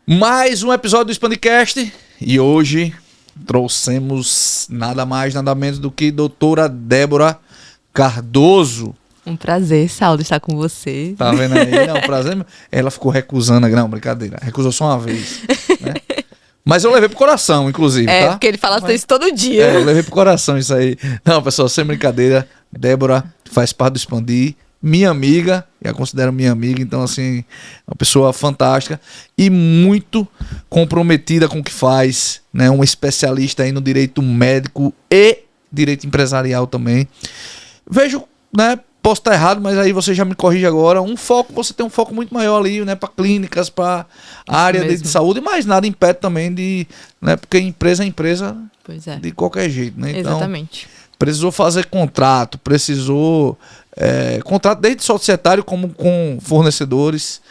Mais um episódio do Expandcast e hoje trouxemos nada mais, nada menos do que doutora Débora Cardoso. Um prazer, Saulo, estar com você. Tá vendo aí? Não, prazer. Ela ficou recusando, não, brincadeira. Recusou só uma vez, né? Mas eu levei pro coração, inclusive, tá? Porque ele fala isso todo dia. Eu levei pro coração isso aí. Não, pessoal, sem brincadeira. Débora faz parte do Expandir. Minha amiga, eu a considero minha amiga, então assim, uma pessoa fantástica e muito comprometida com o que faz, né? Um especialista aí no direito médico e direito empresarial também. Vejo, né? Posso estar errado, mas aí você já me corrige agora. Você tem um foco muito maior ali, né? Para clínicas, para área de saúde, mas nada impede também de, né? Porque empresa é empresa de qualquer jeito, né? Então, exatamente. Precisou fazer contrato, contrato desde societário como com fornecedores.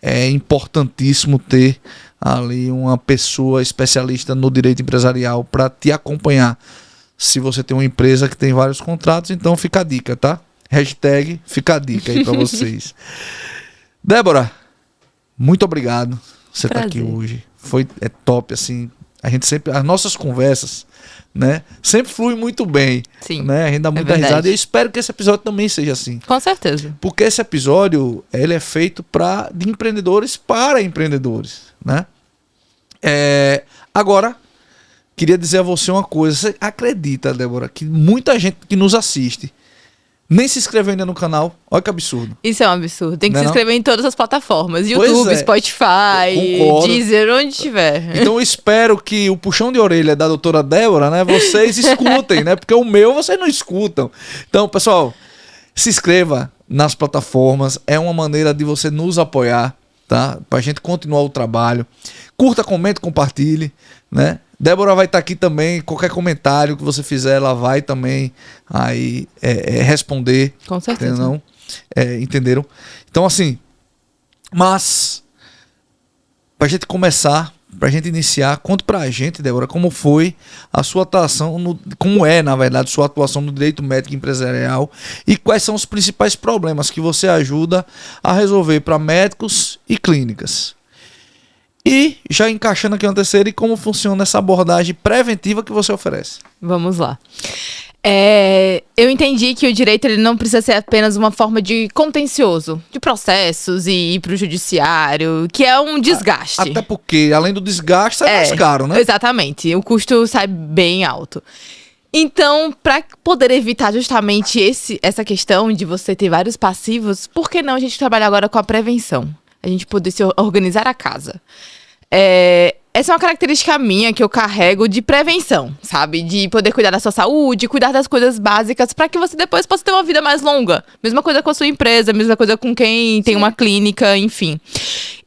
É importantíssimo ter ali uma pessoa especialista no direito empresarial para te acompanhar. Se você tem uma empresa que tem vários contratos, então fica a dica, tá? Hashtag fica a dica aí para vocês. Débora, muito obrigado por você estar aqui hoje. É top, assim. As nossas conversas, né, sempre fluem muito bem. Sim, né? A gente dá muita risada e eu espero que esse episódio também seja assim. Com certeza. Porque esse episódio, ele é feito de empreendedores para empreendedores, né? Agora, queria dizer a você uma coisa. Você acredita, Débora, que muita gente que nos assiste nem se inscreveu ainda no canal? Olha que absurdo. Isso é um absurdo. Tem que se não? inscrever em todas as plataformas. YouTube, Spotify, Deezer, onde estiver. Então eu espero que o puxão de orelha da doutora Débora, né, vocês escutem, né? Porque o meu vocês não escutam. Então, pessoal, se inscreva nas plataformas. É uma maneira de você nos apoiar, tá? Pra gente continuar o trabalho. Curta, comente, compartilhe, né? Débora vai estar aqui também. Qualquer comentário que você fizer, ela vai também aí responder. Com certeza. Não? Entenderam? Então, assim, mas pra gente começar, pra gente iniciar, conta pra gente, Débora, como foi a sua atuação, como é, na verdade, sua atuação no direito médico empresarial e quais são os principais problemas que você ajuda a resolver para médicos e clínicas. E já encaixando aqui na terceira, e como funciona essa abordagem preventiva que você oferece? Vamos lá. Eu entendi que o direito ele não precisa ser apenas uma forma de contencioso, de processos e ir para o judiciário, que é um desgaste. Até porque, além do desgaste, sai mais caro, né? Exatamente. O custo sai bem alto. Então, para poder evitar justamente essa questão de você ter vários passivos, por que não a gente trabalhar agora com a prevenção? A gente poder se organizar a casa. Essa é uma característica minha que eu carrego de prevenção, sabe? De poder cuidar da sua saúde, cuidar das coisas básicas para que você depois possa ter uma vida mais longa. Mesma coisa com a sua empresa, mesma coisa com quem tem uma clínica, enfim.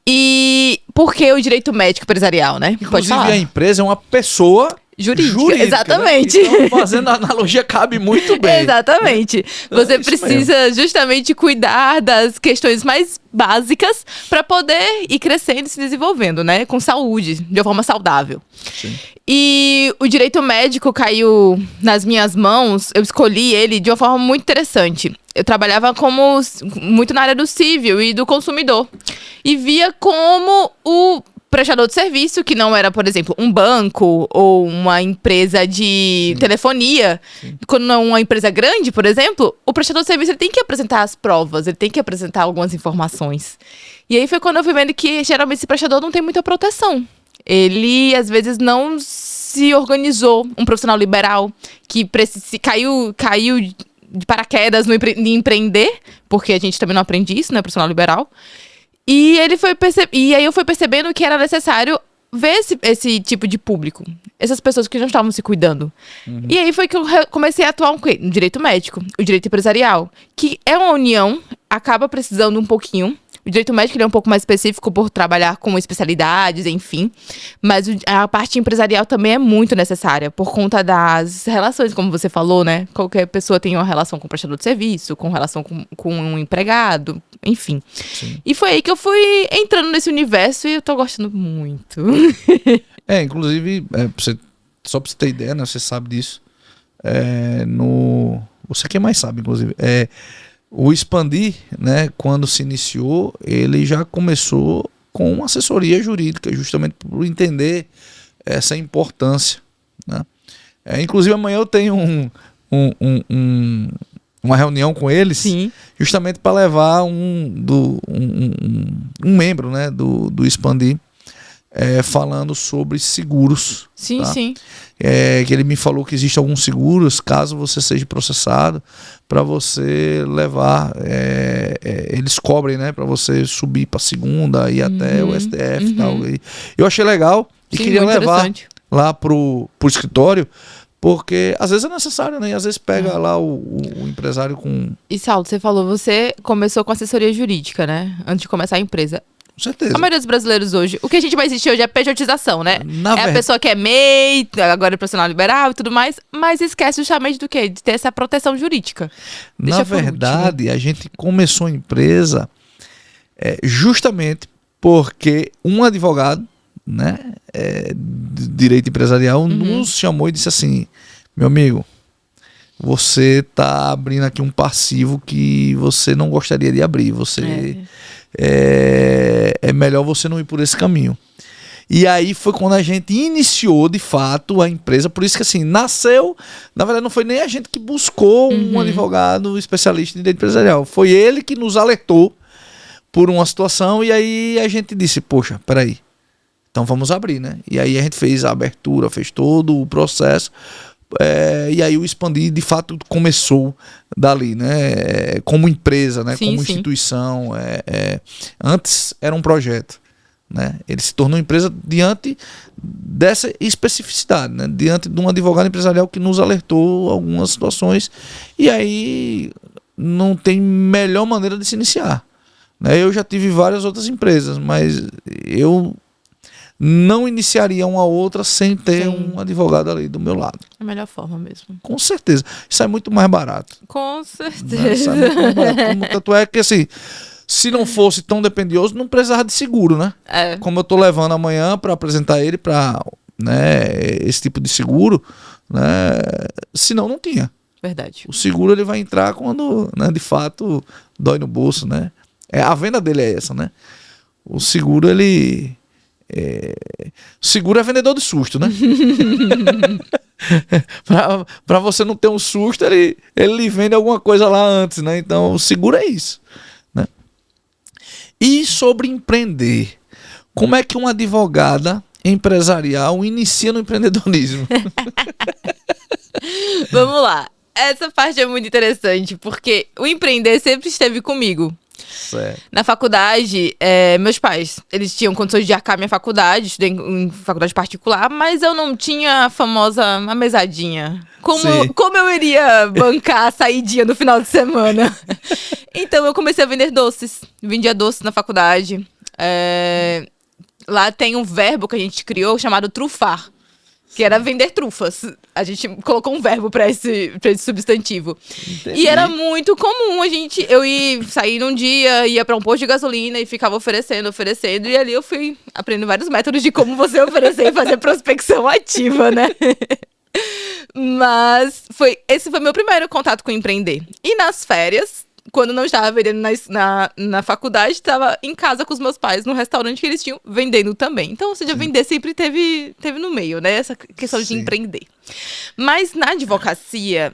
E por que o direito médico empresarial, né? Inclusive, Pode falar. A empresa é uma pessoa jurídica, exatamente. Né? Então, fazendo a analogia, cabe muito bem. Exatamente. Você precisa justamente cuidar das questões mais básicas para poder ir crescendo e se desenvolvendo, né? Com saúde, de uma forma saudável. Sim. E o direito médico caiu nas minhas mãos, eu escolhi ele de uma forma muito interessante. Eu trabalhava muito na área do civil e do consumidor. E via como o prestador de serviço, que não era, por exemplo, um banco ou uma empresa de telefonia. Sim. Quando não é uma empresa grande, por exemplo, o prestador de serviço ele tem que apresentar as provas, ele tem que apresentar algumas informações. E aí foi quando eu fui vendo que geralmente esse prestador não tem muita proteção. Ele, às vezes, não se organizou. Um profissional liberal que caiu de paraquedas em empreender, porque a gente também não aprende isso, né, profissional liberal. E aí eu fui percebendo que era necessário ver esse tipo de público. Essas pessoas que não estavam se cuidando. Uhum. E aí foi que eu comecei a atuar no direito médico, o direito empresarial, que é uma união, acaba precisando um pouquinho. O direito médico ele é um pouco mais específico por trabalhar com especialidades, enfim. Mas a parte empresarial também é muito necessária, por conta das relações, como você falou, né? Qualquer pessoa tem uma relação com o prestador de serviço, com relação com um empregado, enfim. Sim. E foi aí que eu fui entrando nesse universo e eu tô gostando muito. Inclusive, só pra você ter ideia, né? Você sabe disso. Você que mais sabe, inclusive. O Expandir, né, quando se iniciou, ele já começou com assessoria jurídica, justamente por entender essa importância, né? Inclusive amanhã eu tenho uma reunião com eles, Sim. justamente para levar um membro, né, do Expandir, falando sobre seguros. Sim, tá? sim. Que ele me falou que existem alguns seguros, caso você seja processado, para você levar, eles cobrem, né, para você subir para segunda e até o STF e tal. E eu achei legal e Sim, queria muito levar interessante. lá pro escritório, porque às vezes é necessário, né? E às vezes pega lá o empresário com E Saulo, você falou, você começou com assessoria jurídica, né? Antes de começar a empresa. certeza. A maioria dos brasileiros hoje, o que a gente mais existe hoje é pejotização, né? Na A pessoa que é MEI, agora é profissional liberal e tudo mais, mas esquece justamente do quê? De ter essa proteção jurídica. Na verdade, a gente começou a empresa justamente porque um advogado, né, de direito empresarial nos chamou e disse assim: meu amigo, você está abrindo aqui um passivo que você não gostaria de abrir. Você é melhor você não ir por esse caminho. E aí foi quando a gente iniciou de fato a empresa. Por isso que assim, nasceu, na verdade não foi nem a gente que buscou um advogado especialista em direito empresarial, foi ele que nos alertou por uma situação. E aí a gente disse: poxa, peraí, então vamos abrir, né? E aí a gente fez a abertura, fez todo o processo. E aí o Expandir de fato começou dali, né? Como empresa, né? Sim, como sim. instituição. Antes era um projeto, né? Ele se tornou empresa diante dessa especificidade, né? Diante de um advogado empresarial que nos alertou algumas situações. E aí não tem melhor maneira de se iniciar, né? Eu já tive várias outras empresas, mas eu não iniciaria uma outra sem ter um advogado ali do meu lado. É a melhor forma mesmo. Com certeza. Isso é muito mais barato. Com Né? certeza. Isso é muito mais barato. Tanto é que assim, se não fosse tão dependioso, não precisava de seguro, né? Como eu tô levando amanhã para apresentar ele para, né, esse tipo de seguro, né? Senão não tinha. Verdade. O seguro ele vai entrar quando, né, de fato dói no bolso, né? A venda dele é essa, né? O seguro ele seguro é vendedor de susto, né? Para você não ter um susto, ele lhe vende alguma coisa lá antes, né? Então o seguro é isso, né? E sobre empreender, como é que uma advogada empresarial inicia no empreendedorismo? Vamos lá. Essa parte é muito interessante, porque o empreender sempre esteve comigo. Certo. Na faculdade, meus pais, eles tinham condições de arcar minha faculdade, estudei em faculdade particular, mas eu não tinha a famosa a mesadinha. Como eu iria bancar a saidinha no final de semana? Então eu comecei a vender doces. Vendia doces na faculdade. Lá tem um verbo que a gente criou chamado trufar, que era vender trufas. A gente colocou um verbo pra esse substantivo. Entendi. E era muito comum eu ia sair num dia, ia pra um posto de gasolina e ficava oferecendo. E ali eu fui aprendendo vários métodos de como você oferecer e fazer prospecção ativa, né? Mas esse foi meu primeiro contato com empreender. E nas férias, quando não estava vendendo na faculdade, estava em casa com os meus pais, no restaurante que eles tinham, vendendo também. Então, ou seja, vender sempre teve no meio, né? Essa questão de empreender. Mas na advocacia,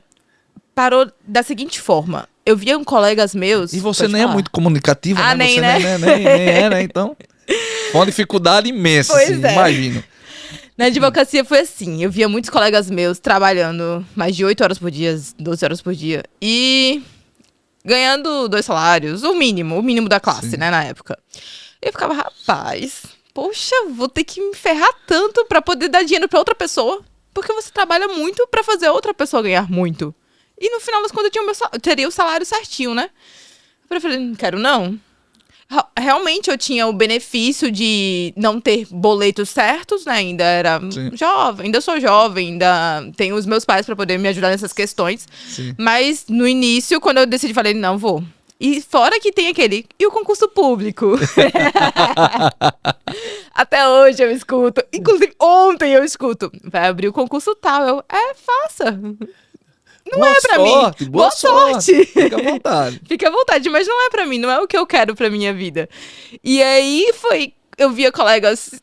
parou da seguinte forma. Eu via colegas meus... E você nem é muito comunicativa, né? Nem, Você né? nem é, né? Então, foi uma dificuldade imensa, Pois assim, é. imagino. Na advocacia foi assim, eu via muitos colegas meus trabalhando mais de 8 horas por dia, 12 horas por dia. E... ganhando 2 salários, o mínimo da classe, né, na época. Eu ficava, rapaz, poxa, vou ter que me ferrar tanto pra poder dar dinheiro pra outra pessoa, porque você trabalha muito pra fazer outra pessoa ganhar muito. E no final das contas eu teria o salário certinho, né? Eu falei, não quero não. Realmente eu tinha o benefício de não ter boletos certos, né? Ainda era jovem, ainda sou jovem, ainda tenho os meus pais pra poder me ajudar nessas questões. Sim. Mas no início, quando eu decidi, falei, não, vou. E fora que tem e o concurso público? Até hoje eu escuto. Inclusive, ontem eu escuto. Vai abrir o concurso tal. Faça. Não é pra mim. Boa sorte. Fica à vontade. Fica à vontade, mas não é pra mim. Não é o que eu quero pra minha vida. E aí foi eu via colegas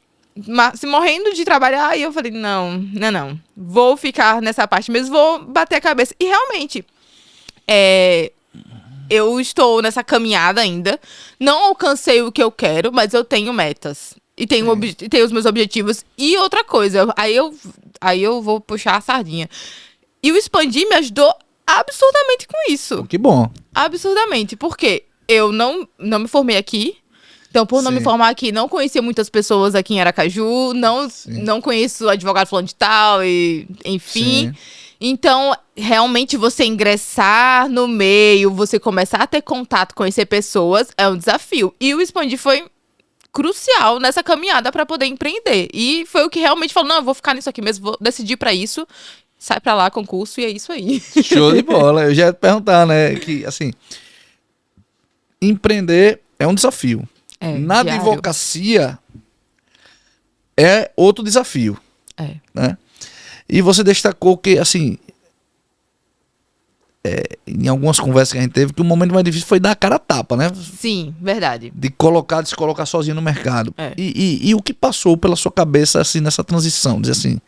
se morrendo de trabalhar, e eu falei, não. Vou ficar nessa parte mesmo, vou bater a cabeça. E realmente, eu estou nessa caminhada ainda. Não alcancei o que eu quero, mas eu tenho metas. E tenho os meus objetivos. E outra coisa, aí eu vou puxar a sardinha. E o Expandir me ajudou absurdamente com isso. Que bom. Absurdamente. Porque eu não me formei aqui. Então, por não me formar aqui, não conhecia muitas pessoas aqui em Aracaju. Não conheço advogado falando de tal, e enfim. Sim. Então, realmente, você ingressar no meio, você começar a ter contato, conhecer pessoas, é um desafio. E o Expandir foi crucial nessa caminhada para poder empreender. E foi o que realmente falou, não, eu vou ficar nisso aqui mesmo, vou decidir para isso. Sai pra lá, concurso, e é isso aí. Show de bola. Eu já ia te perguntar, né? Que, assim, empreender é um desafio. Na diário. Advocacia é outro desafio. Né? E você destacou que, assim, em algumas conversas que a gente teve, que o momento mais difícil foi dar a cara a tapa, né? Sim, verdade. De se colocar sozinho no mercado. E o que passou pela sua cabeça, assim, nessa transição? Dizer assim,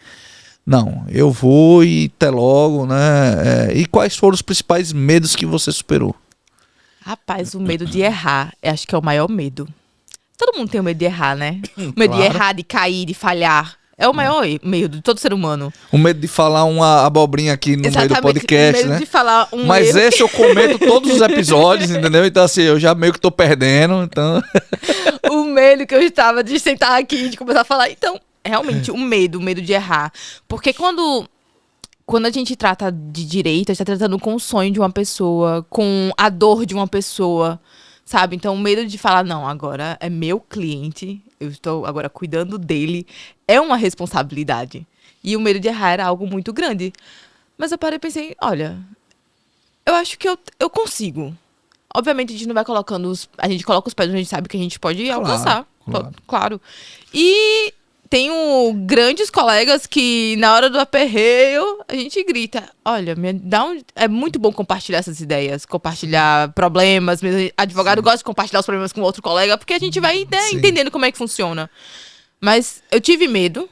não, eu vou e até logo, né? E quais foram os principais medos que você superou? Rapaz, o medo de errar, acho que é o maior medo. Todo mundo tem o medo de errar, né? O medo de errar, de cair, de falhar. É o maior medo de todo ser humano. O medo de falar uma abobrinha aqui no meio do podcast, o medo, né? De falar Mas erro. Esse eu comento todos os episódios, entendeu? Então, assim, eu já meio que tô perdendo, então... O medo que eu estava de sentar aqui e de começar a falar. Então, realmente, o medo de errar. Porque quando a gente trata de direito, a gente tá tratando com o sonho de uma pessoa, com a dor de uma pessoa, sabe? Então, o medo de falar, não, agora é meu cliente, eu estou agora cuidando dele, é uma responsabilidade. E o medo de errar era algo muito grande. Mas eu parei e pensei, olha, eu acho que eu consigo. Obviamente, a gente não vai colocando a gente coloca os pés onde a gente sabe que a gente pode alcançar. Claro. E tenho grandes colegas que, na hora do aperreio, a gente grita, olha, é muito bom compartilhar essas ideias, compartilhar problemas. Advogado gosta de compartilhar os problemas com outro colega, porque a gente vai entendendo como é que funciona. Mas eu tive medo,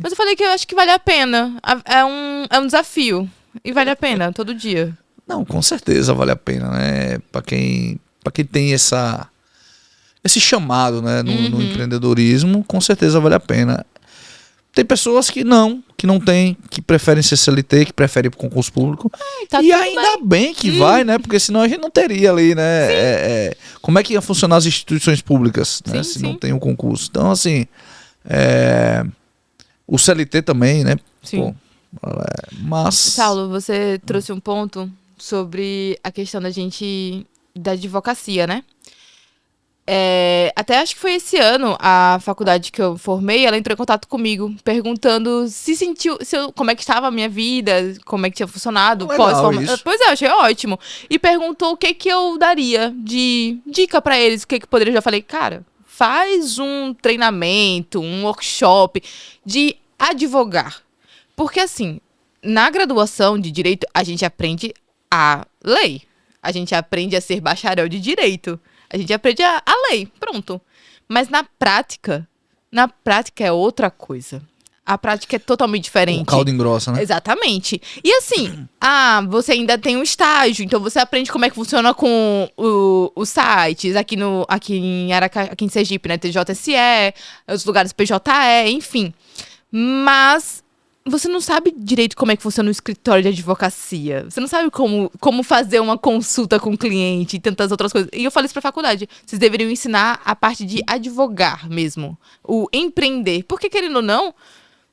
mas eu falei que eu acho que vale a pena. É um desafio, e vale a pena, todo dia. Não, com certeza vale a pena, né? Para quem tem esse chamado, né, no empreendedorismo, com certeza vale a pena. Tem pessoas que não têm, que preferem ser CLT, que preferem ir pro concurso público. E ainda bem que vai, né? Porque senão a gente não teria ali, né? Como é que ia funcionar as instituições públicas, né? Se não tem um concurso. Então, assim, o CLT também, né? Sim. Pô, mas... Saulo, você trouxe um ponto sobre a questão da advocacia, né? Até acho que foi esse ano, a faculdade que eu formei, ela entrou em contato comigo, perguntando como é que estava a minha vida, como é que tinha funcionado pós-formação. Pois é, eu achei ótimo. E perguntou o que eu daria de dica pra eles, o que poderia. Eu já falei, cara, faz um treinamento, um workshop de advogar. Porque assim, na graduação de Direito, a gente aprende a lei. A gente aprende a ser bacharel de Direito. A gente aprende a lei, pronto. Mas na prática é outra coisa. A prática é totalmente diferente. Um caldo engrossa, né? Exatamente. E assim, você ainda tem um estágio, então você aprende como é que funciona com os sites, aqui em Sergipe, né? TJSE, os lugares PJE, enfim. Mas você não sabe direito como é que funciona o escritório de advocacia. Você não sabe como fazer uma consulta com o cliente e tantas outras coisas. E eu falei isso pra faculdade. Vocês deveriam ensinar a parte de advogar mesmo. O empreender. Porque, querendo ou não,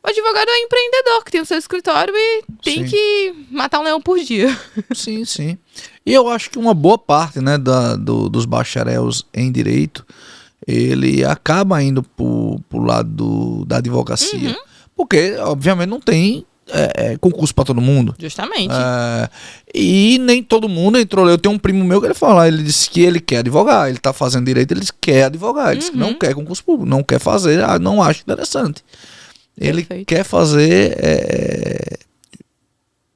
o advogado é empreendedor, que tem o seu escritório e tem que matar um leão por dia. Sim, sim. E eu acho que uma boa parte, né, dos bacharéus em direito, ele acaba indo pro lado da advocacia. Porque, obviamente, não tem concurso para todo mundo. Justamente. E nem todo mundo entrou. Eu tenho um primo meu que ele disse que ele quer advogar. Ele tá fazendo direito, ele quer advogar. Ele disse que não quer concurso público, não quer fazer, não acha interessante. Ele quer fazer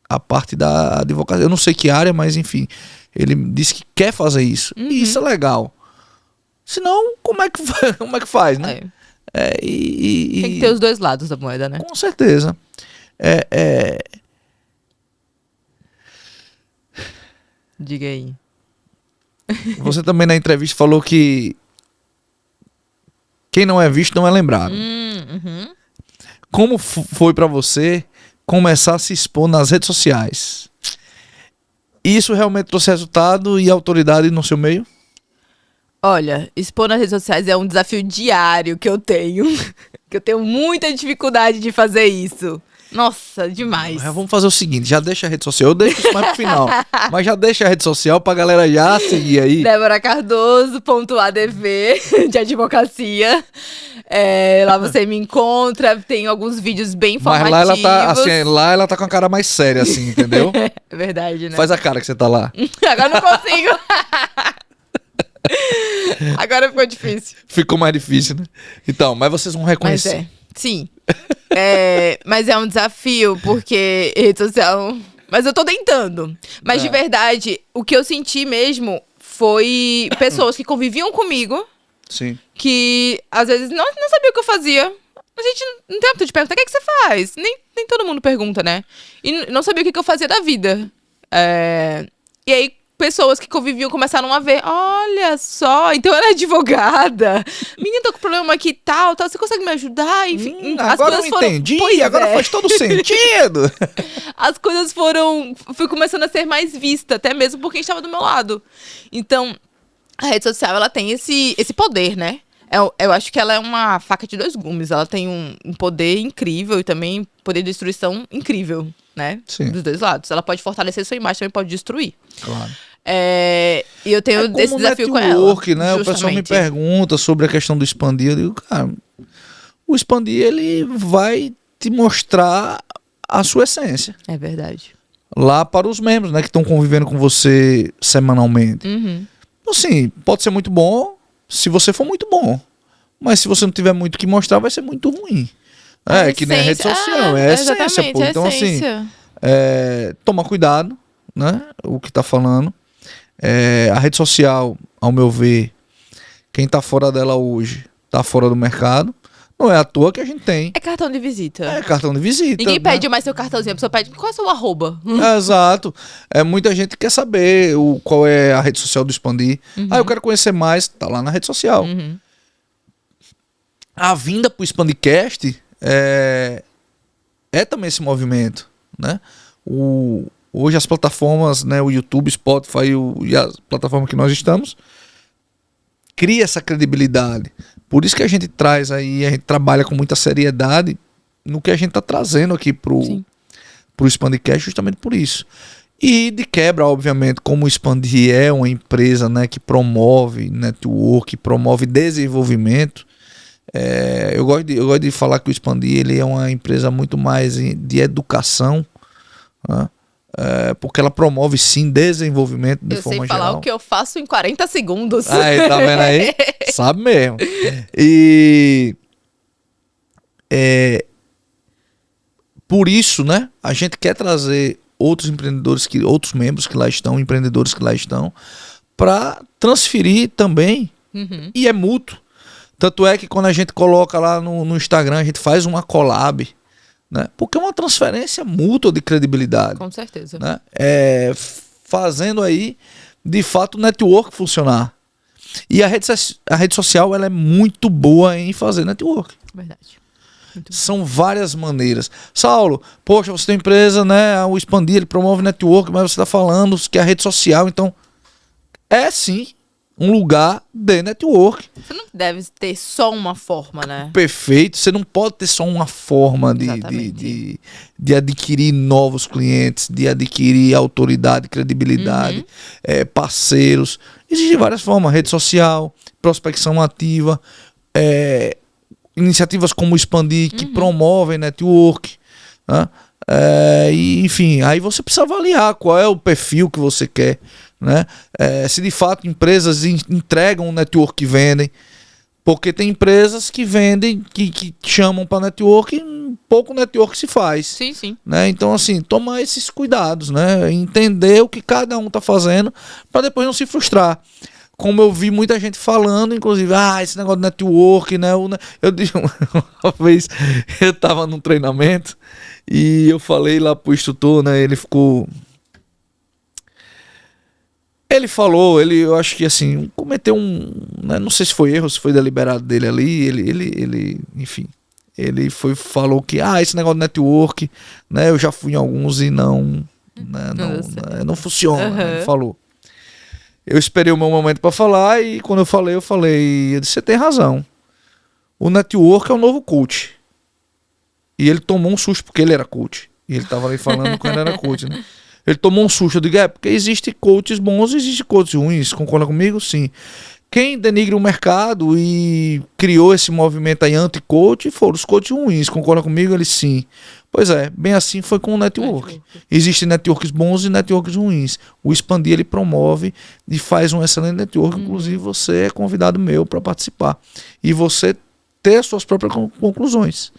a parte da advocacia. Eu não sei que área, mas enfim. Ele disse que quer fazer isso. E isso é legal. Senão, como é que faz, né? Tem que ter os dois lados da moeda, né? Com certeza. Diga aí. Você também na entrevista falou que quem não é visto não é lembrado. Uhum. Como foi pra você começar a se expor nas redes sociais? Isso realmente trouxe resultado e autoridade no seu meio? Olha, expor nas redes sociais é um desafio diário que eu tenho. Que eu tenho muita dificuldade de fazer isso. Nossa, demais. Vamos fazer o seguinte, já deixa a rede social, eu deixo isso mais pro final. Mas já deixa a rede social pra galera já seguir aí. Débora Cardoso.adv de advocacia. Lá você me encontra, tem alguns vídeos bem informativos. Mas lá ela tá com a cara mais séria, assim, entendeu? É verdade, né? Faz a cara que você tá lá. Agora não consigo. Agora ficou difícil. Ficou mais difícil, né? Então, mas vocês vão reconhecer. Sim. Mas é um desafio, porque rede social... Mas eu tô tentando. Mas de verdade, o que eu senti mesmo foi pessoas que conviviam comigo. Sim. Que às vezes não sabia o que eu fazia. A gente não tem hábito de perguntar, o que é que você faz? Nem todo mundo pergunta, né? E não sabia o que eu fazia da vida. E aí, pessoas que conviviam começaram a ver, olha só, então eu era advogada. Menina, tô com problema aqui e tal, você consegue me ajudar? Enfim, agora eu entendi, agora faz todo sentido. As coisas fui começando a ser mais vista, até mesmo por quem estava do meu lado. Então, a rede social, ela tem esse poder, né? Eu acho que ela é uma faca de dois gumes. Ela tem um poder incrível e também poder de destruição incrível, né? Sim. Dos dois lados. Ela pode fortalecer sua imagem, também pode destruir. Claro. E eu tenho esse desafio com ela. Network, né? Justamente. O pessoal me pergunta sobre a questão do expandir. Eu digo, cara, o expandir, ele vai te mostrar a sua essência. É verdade. Lá para os membros, né? Que estão convivendo com você semanalmente. Uhum. Assim, pode ser muito bom se você for muito bom. Mas se você não tiver muito o que mostrar, vai ser muito ruim. Que nem a rede social. É a essência, pô. Então, assim, toma cuidado, né? O que tá falando. A rede social, ao meu ver, quem tá fora dela hoje, tá fora do mercado. Não é à toa que a gente tem. É cartão de visita. É cartão de visita. Ninguém pede mais seu cartãozinho. A pessoa pede, qual é o seu arroba? Exato. Muita gente quer saber qual é a rede social do Expandir. Uhum. Eu quero conhecer mais. Tá lá na rede social. Uhum. A vinda pro Expandicast é também esse movimento, né? Hoje as plataformas, né, o YouTube, Spotify e as plataformas que nós estamos, cria essa credibilidade. Por isso que a gente traz aí, a gente trabalha com muita seriedade no que a gente tá trazendo aqui pro Expandicast, justamente por isso. E de quebra, obviamente, como o Expandir é uma empresa, né, que promove network, promove desenvolvimento, eu gosto de falar que o Expandir ele é uma empresa muito mais de educação, né? Porque ela promove sim desenvolvimento de forma geral. Eu sei falar o que eu faço em 40 segundos. Aí, tá vendo aí? Sabe mesmo. E por isso, né, a gente quer trazer outros empreendedores, outros membros que lá estão, empreendedores que lá estão, para transferir também. Uhum. E é mútuo. Tanto é que quando a gente coloca lá no Instagram, a gente faz uma collab, né? Porque é uma transferência mútua de credibilidade. Com certeza. Né? Fazendo aí, de fato, o network funcionar. E a rede social ela é muito boa em fazer network. Verdade. São várias maneiras. Saulo, poxa, você tem empresa, né? O Expandir, ele promove network, mas você está falando que é a rede social, então é sim um lugar de network. Você não deve ter só uma forma, né? Perfeito. Você não pode ter só uma forma de adquirir novos clientes, de adquirir autoridade, credibilidade, parceiros. Existem várias formas. Rede social, prospecção ativa, iniciativas como o Expandir, que promovem network, né? E, enfim, aí você precisa avaliar qual é o perfil que você quer, né? Se de fato empresas entregam o network que vendem, porque tem empresas que vendem, que chamam para network e pouco network se faz. Sim, sim. Né? Então, assim, tomar esses cuidados, né? Entender o que cada um está fazendo para depois não se frustrar. como eu vi muita gente falando, inclusive, esse negócio de network, né? Eu disse uma vez, eu tava num treinamento e eu falei lá pro instrutor, né? Eu acho que assim, cometeu né, não sei se foi erro, se foi deliberado dele ali, enfim, falou que, esse negócio de network, né, eu já fui em alguns e não não funciona, né, ele falou. Eu esperei o meu momento para falar e quando eu falei, disse, você tem razão, o network é o novo coach. E ele tomou um susto porque ele era coach, e ele tava ali falando quando era coach, né. Ele tomou um susto, eu digo, porque existe coaches bons e existe coaches ruins, concorda comigo? Sim. Quem denigre o mercado e criou esse movimento aí anti-coach foram os coaches ruins, concorda comigo? Ele sim. Pois é, bem assim foi com o network. Existem networks bons e networks ruins. O Expandir, ele promove e faz um excelente network, inclusive você é convidado meu para participar. E você ter as suas próprias conclusões.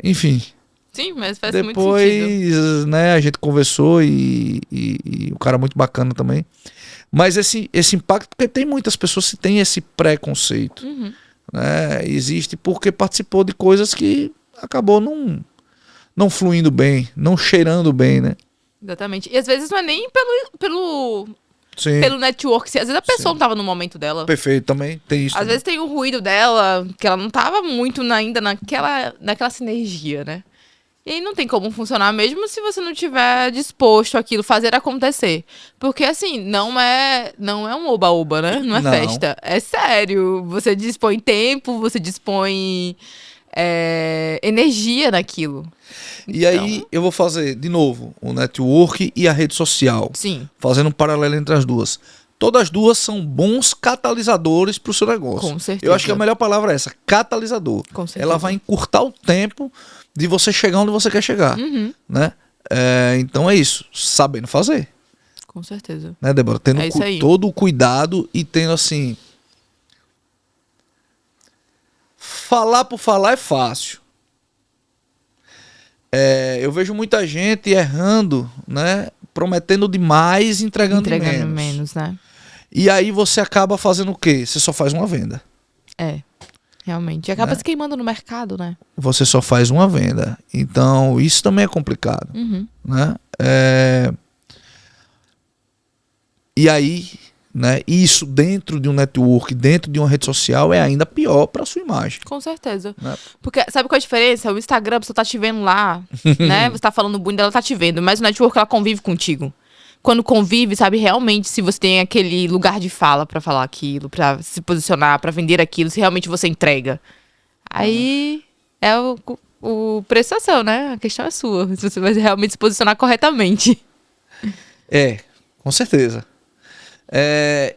Enfim... Sim, mas faz muito depois, sentido. Né, a gente conversou e o cara é muito bacana também. Mas esse impacto, porque tem muitas pessoas que têm esse preconceito. Né, existe porque participou de coisas que acabou não fluindo bem, não cheirando bem, né? Exatamente. E às vezes não é nem pelo network. Às vezes a pessoa não estava no momento dela. Perfeito, também tem isso. Às vezes tem o ruído dela, que ela não estava muito ainda naquela sinergia, né? E aí não tem como funcionar mesmo se você não tiver disposto àquilo, fazer acontecer. Porque assim, não é um oba-oba, né? Não é festa. É sério. Você dispõe tempo, você dispõe energia naquilo. E aí eu vou fazer, de novo, o network e a rede social. Sim. Fazendo um paralelo entre as duas. Todas as duas são bons catalisadores para o seu negócio. Com certeza. Eu acho que a melhor palavra é essa, catalisador. Com certeza. Ela vai encurtar o tempo de você chegar onde você quer chegar. Né? Então é isso, sabendo fazer. Com certeza. Né, Débora? Tendo todo o cuidado e tendo assim... Falar por falar é fácil. Eu vejo muita gente errando, né? Prometendo demais e entregando menos, né? E aí você acaba fazendo o quê? Você só faz uma venda. Realmente. E acaba se queimando no mercado, né? Você só faz uma venda. Então, isso também é complicado. Né? E aí, né? Isso dentro de um network, dentro de uma rede social, é ainda pior para sua imagem. Com certeza. Né? Porque sabe qual é a diferença? O Instagram, a pessoa tá te vendo lá, né? Você tá falando bonito, ela tá te vendo. Mas o network, ela convive contigo. Quando convive, sabe realmente se você tem aquele lugar de fala pra falar aquilo, pra se posicionar, pra vender aquilo, se realmente você entrega. Aí é o preço é seu, né? A questão é sua. Se você vai realmente se posicionar corretamente. Com certeza.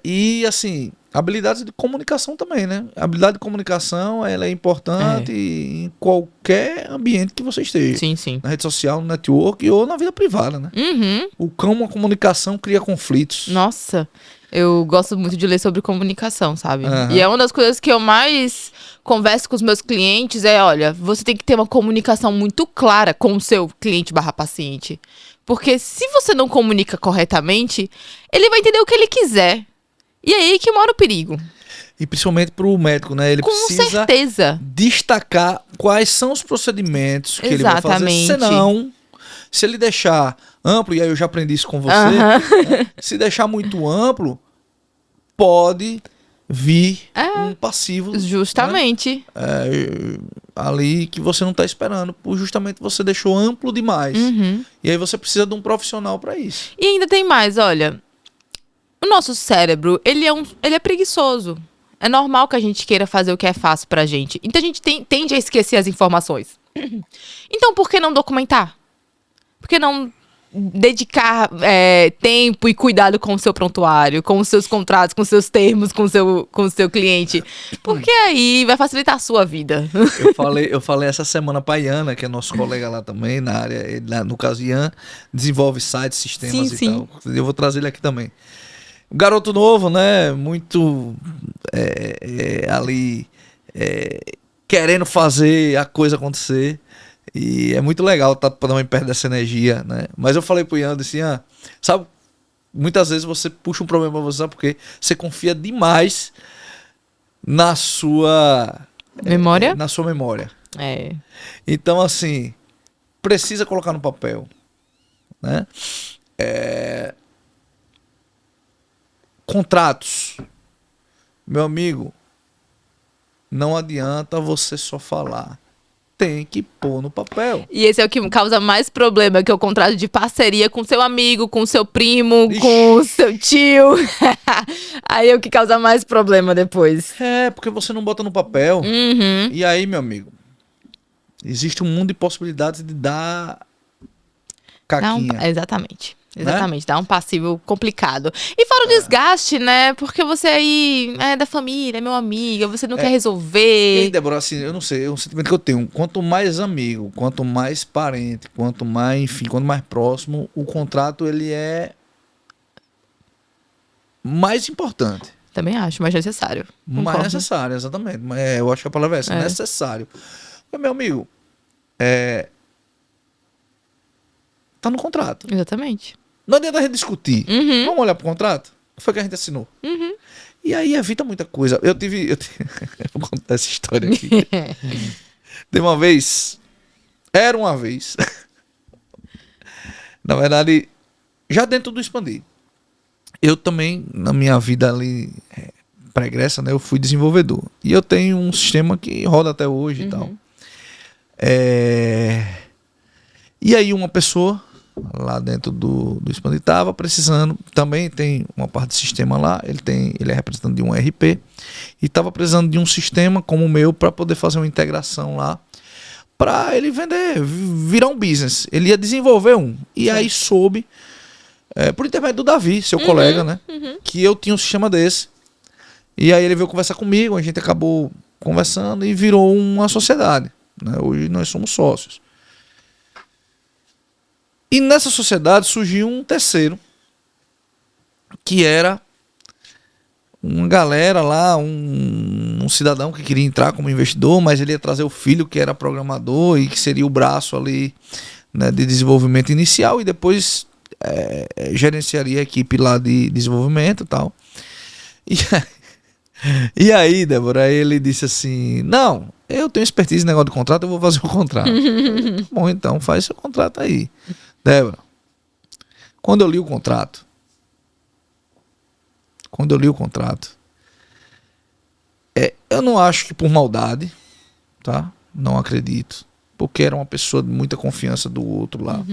E assim, habilidades de comunicação também, né? A habilidade de comunicação, ela é importante em qualquer ambiente que você esteja. Sim. Na rede social, no network ou na vida privada, né? Como a comunicação cria conflitos. Nossa, eu gosto muito de ler sobre comunicação, sabe? E é uma das coisas que eu mais converso com os meus clientes olha, você tem que ter uma comunicação muito clara com o seu cliente/paciente. Porque se você não comunica corretamente, ele vai entender o que ele quiser. E é aí que mora o perigo. E principalmente para o médico, né? Ele precisa destacar quais são os procedimentos que ele vai fazer. Senão, se ele deixar amplo, e aí eu já aprendi isso com você, né? Se deixar muito amplo, pode vir um passivo. Justamente. Né? Ali que você não está esperando, justamente você deixou amplo demais. E aí você precisa de um profissional para isso. E ainda tem mais, olha... O nosso cérebro, ele é preguiçoso. É normal que a gente queira fazer o que é fácil pra gente. Então a gente tende a esquecer as informações. Então por que não documentar? Por que não dedicar tempo e cuidado com o seu prontuário, com os seus contratos, com os seus termos, com o seu cliente? Porque aí vai facilitar a sua vida. Eu falei essa semana pra Iana, que é nosso colega lá também, na área, no caso Ian, desenvolve sites, sistemas e tal. Eu vou trazer ele aqui também. Um garoto novo, né? Muito ali querendo fazer a coisa acontecer. E é muito legal estar também perto dessa energia, né? Mas eu falei pro Ian, disse, Ian, sabe muitas vezes você puxa um problema pra você porque você confia demais na sua Memória? na sua memória. É. Então, assim, precisa colocar no papel, né? Contratos. Meu amigo, não adianta você só falar. Tem que pôr no papel. E esse é o que causa mais problema, que é o contrato de parceria com seu amigo, com seu primo, Ixi. com seu tio. Aí é o que causa mais problema depois. É, porque você não bota no papel. Uhum. E aí, meu amigo, existe um mundo de possibilidades de dar caquinha. Exatamente. Exatamente, dá um passivo complicado. E fora o desgaste, né? Porque você aí é da família, é meu amigo, você não quer E aí, resolver. Débora, assim, eu não sei, é um sentimento que eu tenho. Quanto mais amigo, quanto mais parente, quanto mais, enfim, quanto mais próximo, o contrato, ele é mais importante. Também acho, mais necessário. Mais Concordo. necessário, exatamente. Eu acho que a palavra é essa, É. necessário. Mas, meu amigo, tá no contrato. Exatamente. Não adianta a gente discutir. Uhum. Vamos olhar pro contrato? O que foi que a gente assinou? Uhum. E aí evita muita coisa. Eu tive vou contar essa história aqui. Tem uma vez. Era uma vez. Na verdade, já dentro do Expandir. Eu também, na minha vida ali pregressa, né? Eu fui desenvolvedor. E eu tenho um sistema que roda até hoje e tal. E aí uma pessoa lá dentro do Expandir estava precisando, também tem uma parte de sistema lá, ele é representante de um ERP, e estava precisando de um sistema como o meu para poder fazer uma integração lá, para ele vender, virar um business. Ele ia desenvolver um. E aí soube, por intermédio do Davi, seu colega, né, que eu tinha um sistema desse. E aí ele veio conversar comigo, a gente acabou conversando e virou uma sociedade, né? Hoje nós somos sócios. E nessa sociedade surgiu um terceiro, que era uma galera lá, um cidadão que queria entrar como investidor, mas ele ia trazer o filho que era programador e que seria o braço ali, né, de desenvolvimento inicial, e depois gerenciaria a equipe lá de desenvolvimento e tal. E aí, Débora, ele disse assim, não, eu tenho expertise em negócio de contrato, eu vou fazer o contrato. Bom, então faz seu contrato aí. Débora, quando eu li o contrato, eu não acho que por maldade, tá? Não acredito, porque era uma pessoa de muita confiança do outro lá.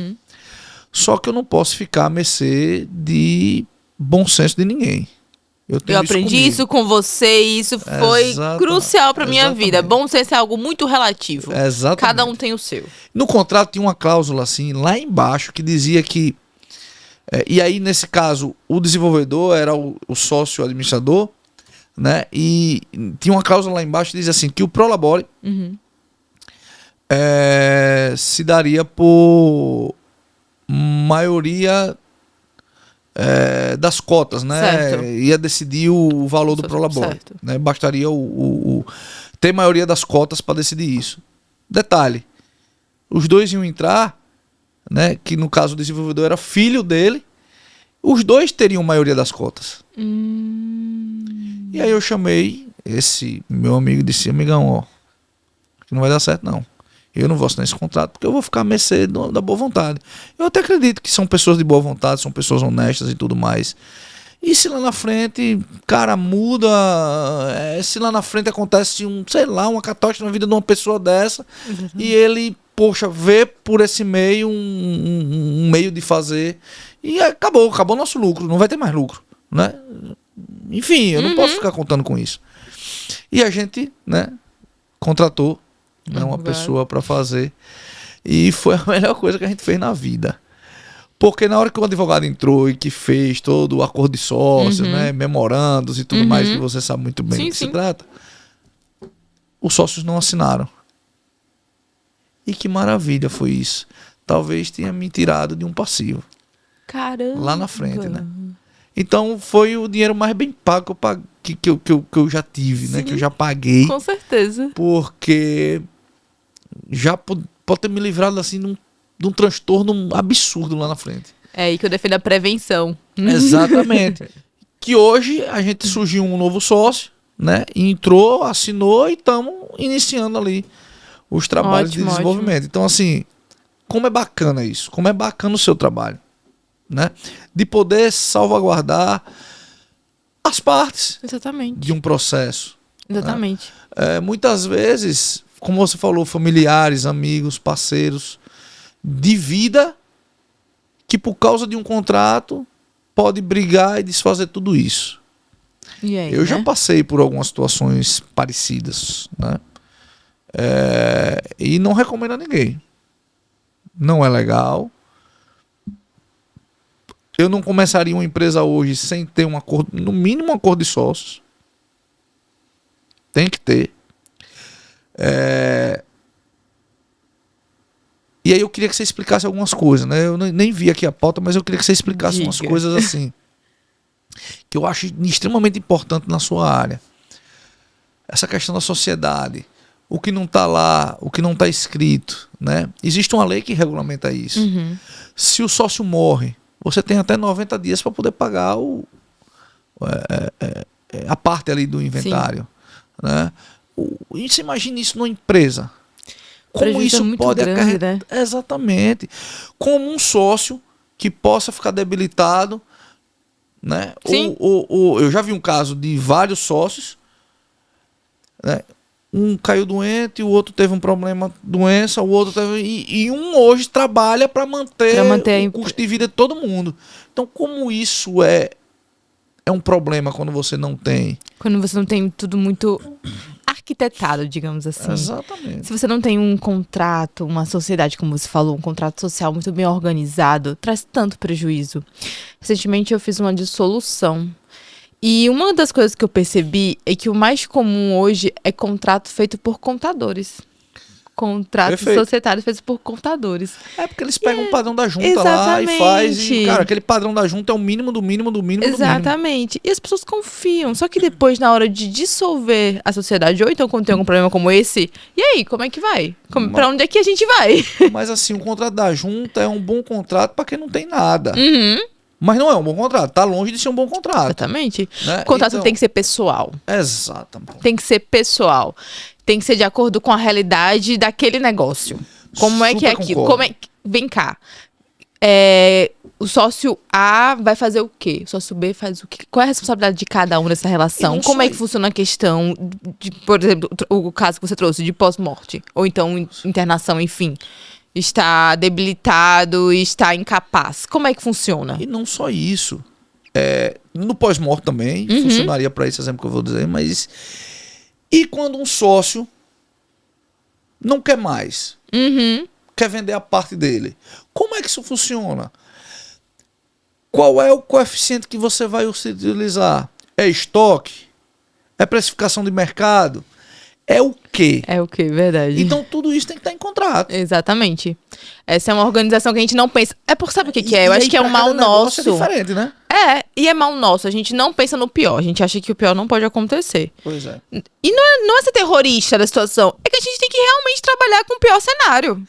Só que eu não posso ficar à mercê de bom senso de ninguém. Eu aprendi isso com você e isso foi crucial pra minha vida. Bom senso é algo muito relativo. Exatamente. Cada um tem o seu. No contrato tinha uma cláusula assim, lá embaixo, que dizia que... e aí, nesse caso, o desenvolvedor era o sócio administrador, né? E tinha uma cláusula lá embaixo que dizia assim, que o Prolabore se daria por maioria... das cotas, né? Certo. Ia decidir o valor do Prolabore, né? Bastaria ter maioria das cotas para decidir isso. Detalhe, os dois iam entrar, né? Que no caso o desenvolvedor era filho dele, os dois teriam maioria das cotas. E aí eu chamei esse meu amigo e disse, amigão, ó, que não vai dar certo não. Eu não vou assinar esse contrato porque eu vou ficar à mercê da boa vontade. Eu até acredito que são pessoas de boa vontade, são pessoas honestas e tudo mais. E se lá na frente, cara, muda, se lá na frente acontece uma catástrofe na vida de uma pessoa dessa, e ele, poxa, vê por esse meio um meio de fazer, e acabou o nosso lucro, não vai ter mais lucro, né? Enfim, eu não posso ficar contando com isso. E a gente, né, contratou uma pessoa para fazer, e foi a melhor coisa que a gente fez na vida, porque na hora que o advogado entrou e que fez todo o acordo de sócios, né, memorandos e tudo mais, que você sabe muito bem do que se trata, os sócios não assinaram. E que maravilha foi isso. Talvez tenha me tirado de um passivo. Caramba. Lá na frente, né? Então foi o dinheiro mais bem pago que eu já tive, né? Que eu já paguei. Com certeza. Porque já pode ter me livrado assim de um transtorno absurdo lá na frente. É aí que eu defendo a prevenção. Exatamente. Que hoje a gente surgiu um novo sócio, né? Entrou, assinou e estamos iniciando ali os trabalhos de desenvolvimento. Ótimo. Então, assim, como é bacana isso? Como é bacana o seu trabalho, né? De poder salvaguardar as partes Exatamente. de um processo. Exatamente. Né? Muitas vezes, como você falou, familiares, amigos, parceiros de vida que por causa de um contrato pode brigar e desfazer tudo isso. E aí, eu já passei por algumas situações parecidas, né? E não recomendo a ninguém. Não é legal. Eu não começaria uma empresa hoje sem ter um acordo, no mínimo um acordo de sócios. Tem que ter. E aí eu queria que você explicasse algumas coisas, né? Eu nem vi aqui a pauta, mas eu queria que você explicasse umas coisas assim, que eu acho extremamente importante na sua área. Essa questão da sociedade, o que não está lá, o que não está escrito, né? Existe uma lei que regulamenta isso. Uhum. Se o sócio morre, você tem até 90 dias para poder pagar a parte ali do inventário, né? E você imagina isso numa empresa. Como isso pode acarretar? Né? Exatamente. Como um sócio que possa ficar debilitado, né? Eu já vi um caso de vários sócios, né? Um caiu doente, o outro teve um problema, doença, o outro teve... E um hoje trabalha para manter o custo de vida de todo mundo. Então, como isso é um problema quando você não tem... Quando você não tem tudo muito arquitetado, digamos assim. Exatamente. Se você não tem um contrato, uma sociedade, como você falou, um contrato social muito bem organizado, traz tanto prejuízo. Recentemente eu fiz uma dissolução. E uma das coisas que eu percebi é que o mais comum hoje é contrato feito por contadores. Contratos societários feitos por contadores. Porque eles pegam um padrão da junta lá e faz. E, cara, aquele padrão da junta é o mínimo do mínimo do mínimo do mínimo. Exatamente. E as pessoas confiam. Só que depois, na hora de dissolver a sociedade, ou então quando tem algum problema como esse, e aí, como é que vai? Pra onde é que a gente vai? Mas assim, o contrato da junta é um bom contrato pra quem não tem nada. Uhum. Mas não é um bom contrato. Tá longe de ser um bom contrato. Exatamente. Né? O contrato tem que ser pessoal. Exatamente. Tem que ser pessoal. Tem que ser de acordo com a realidade daquele negócio. Como é que é aquilo? Vem cá. O sócio A vai fazer o quê? O sócio B faz o quê? Qual é a responsabilidade de cada um nessa relação? Como é que funciona a questão de, por exemplo, o caso que você trouxe de pós-morte? Ou então internação, enfim. Está debilitado, está incapaz. Como é que funciona? E não só isso. No pós-morte também funcionaria para esse exemplo que eu vou dizer, mas... E quando um sócio não quer mais, quer vender a parte dele, como é que isso funciona? Qual é o coeficiente que você vai utilizar? É estoque? É precificação de mercado? É o quê? É o quê, verdade. Então tudo isso tem que estar em contrato. Exatamente. Essa é uma organização que a gente não pensa. Sabe o que é? Eu acho que é um mal nosso. É diferente, né? E é mal nosso. A gente não pensa no pior. A gente acha que o pior não pode acontecer. Pois é. E não é ser terrorista da situação. É que a gente tem que realmente trabalhar com o pior cenário.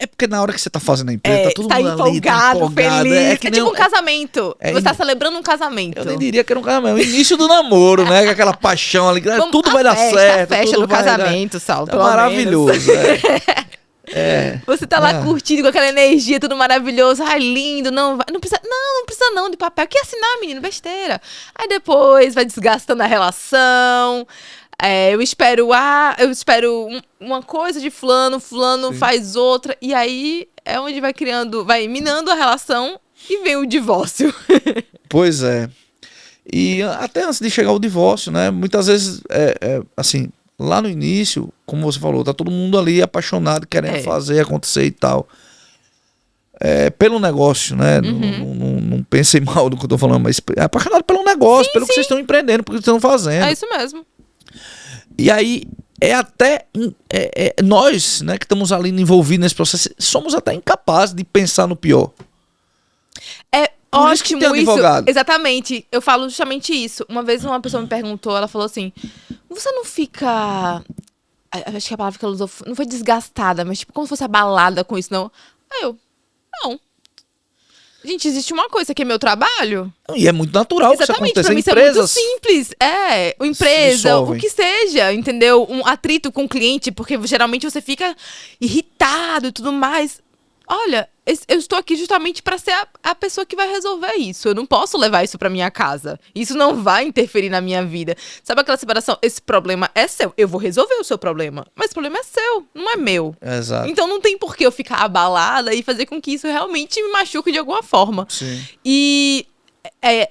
Porque na hora que você tá fazendo a empresa, tá todo mundo empolgado, ali, tá empolgado. feliz. É tipo um casamento. Você tá celebrando um casamento. Eu nem diria que era um casamento. O início do namoro, né? Com aquela paixão ali. Tudo vai dar certo. A festa do casamento, Sal. É maravilhoso. Você tá lá curtindo com aquela energia, tudo maravilhoso. Ai, lindo. Não precisa não de papel. Que assinar, menino? Besteira. Aí depois vai desgastando a relação. Eu espero uma coisa de fulano faz outra. E aí é onde vai minando a relação e vem o divórcio. Pois é. E até antes de chegar ao divórcio, né? Muitas vezes, assim, lá no início, como você falou, tá todo mundo ali apaixonado, querendo fazer acontecer e tal. Pelo negócio, né? Não pensem mal do que eu tô falando, mas é apaixonado pelo negócio, pelo que vocês estão empreendendo, pelo que vocês estão fazendo. É isso mesmo. E aí, nós, né, que estamos ali envolvidos nesse processo, somos até incapazes de pensar no pior. Por ótimo, isso que tem advogado. Exatamente. Eu falo justamente isso. Uma vez uma pessoa me perguntou, ela falou assim, você não fica... Acho que a palavra que ela usou não foi desgastada, mas tipo, como se fosse abalada com isso, não? Aí eu, não. Gente, existe uma coisa que é meu trabalho. E é muito natural que isso Exatamente, aconteça pra em mim isso empresas. é muito simples. Uma empresa, dissolvem. o que seja, entendeu? Um atrito com o cliente, porque geralmente você fica irritado e tudo mais. Olha, eu estou aqui justamente para ser a pessoa que vai resolver isso. Eu não posso levar isso para minha casa. Isso não vai interferir na minha vida. Sabe aquela separação? Esse problema é seu. Eu vou resolver o seu problema. Mas o problema é seu, não é meu. Exato. Então não tem por que eu ficar abalada e fazer com que isso realmente me machuque de alguma forma. Sim. E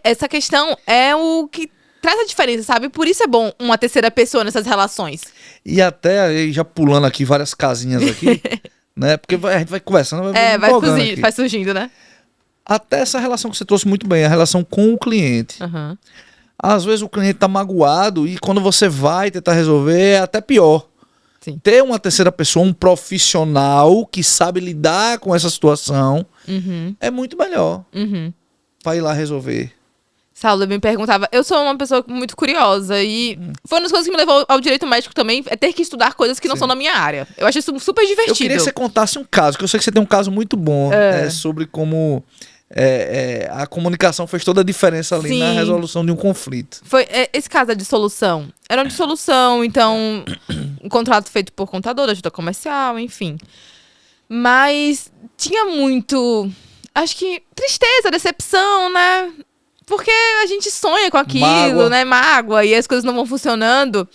essa questão é o que traz a diferença, sabe? Por isso é bom uma terceira pessoa nessas relações. E até aí, já pulando aqui várias casinhas aqui, né? Porque a gente vai conversando, Vai surgindo, né? Até essa relação que você trouxe muito bem, a relação com o cliente. Uhum. Às vezes o cliente tá magoado e quando você vai tentar resolver é até pior. Sim. Ter uma terceira pessoa, um profissional que sabe lidar com essa situação é muito melhor para ir lá resolver. Saulo me perguntava, eu sou uma pessoa muito curiosa e foi uma das coisas que me levou ao direito médico também, é ter que estudar coisas que não são da minha área. Eu acho isso super divertido. Eu queria que você contasse um caso, que eu sei que você tem um caso muito bom sobre como a comunicação fez toda a diferença ali na resolução de um conflito. Foi esse caso da dissolução. Era uma dissolução, então um contrato feito por contador, da junta comercial, enfim. Mas tinha muito, acho que tristeza, decepção, né? Porque a gente sonha com aquilo, Mágoa. né? Mágoa, e as coisas não vão funcionando.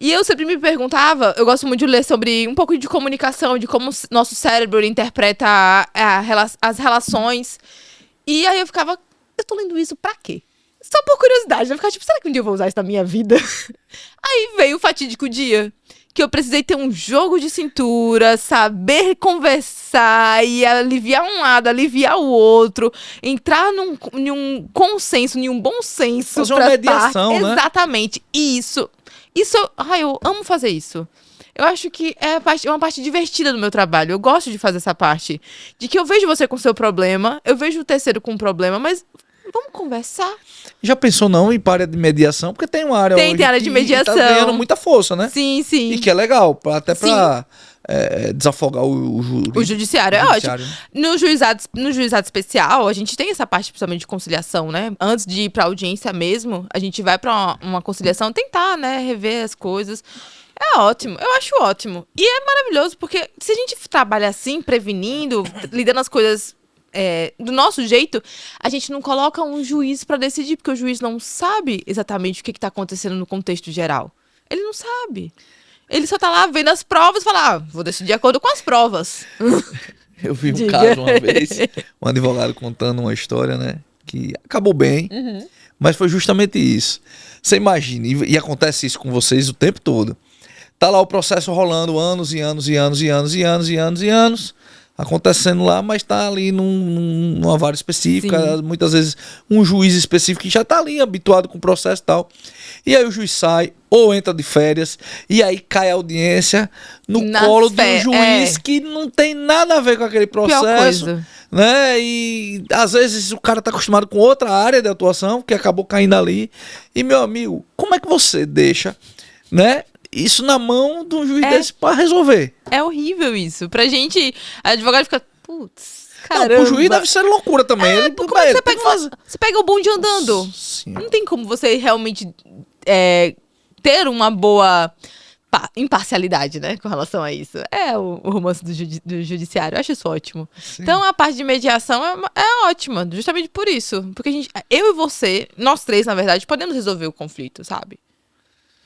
E eu sempre me perguntava, eu gosto muito de ler sobre um pouco de comunicação, de como nosso cérebro interpreta as relações. E aí eu ficava, eu tô lendo isso pra quê? Só por curiosidade. Eu ficava tipo, será que um dia eu vou usar isso na minha vida? Aí veio o fatídico dia que eu precisei ter um jogo de cintura, saber conversar e aliviar um lado, aliviar o outro, entrar num consenso, num bom senso. Fazer uma mediação, né? Exatamente. Isso, eu amo fazer isso. Eu acho que é uma parte divertida do meu trabalho. Eu gosto de fazer essa parte. De que eu vejo você com seu problema, eu vejo o terceiro com um problema, mas vamos conversar. Já pensou não em área de mediação? Porque tem uma área hoje Tem área de que mediação. tá ganhando muita força, né? Sim, sim. E que é legal, até pra desafogar o O judiciário é ótimo. né? No juizado especial, a gente tem essa parte principalmente de conciliação, né? Antes de ir pra audiência mesmo, a gente vai pra uma conciliação, tentar, né, rever as coisas. É ótimo, eu acho ótimo. E é maravilhoso, porque se a gente trabalha assim, prevenindo, lidando as coisas do nosso jeito, a gente não coloca um juiz pra decidir, porque o juiz não sabe exatamente o que tá acontecendo no contexto geral. Ele não sabe. Ele só tá lá vendo as provas e fala, vou decidir de acordo com as provas. Eu vi um Diga. caso uma vez, um advogado contando uma história, né? Que acabou bem, mas foi justamente isso. Você imagina, e acontece isso com vocês o tempo todo. Tá lá o processo rolando anos e anos e anos e anos e anos e anos e anos, acontecendo lá, mas tá ali numa vara específica, muitas vezes um juiz específico que já tá ali habituado com o processo e tal. E aí o juiz sai ou entra de férias e aí cai a audiência no colo de um juiz que não tem nada a ver com aquele processo, né? E às vezes o cara tá acostumado com outra área de atuação que acabou caindo ali. E meu amigo, como é que você deixa, né, isso na mão de um juiz desse pra resolver? É horrível isso. Pra gente, a advogada fica, putz, caramba. Não, pro juiz deve ser loucura também. Ele, como é que você pega o bonde andando? Não tem como você realmente ter uma boa imparcialidade, né, com relação a isso. É o romance do judiciário. Eu acho isso ótimo. Sim. Então, a parte de mediação é ótima, justamente por isso. Porque eu e você, nós três, na verdade, podemos resolver o conflito, sabe?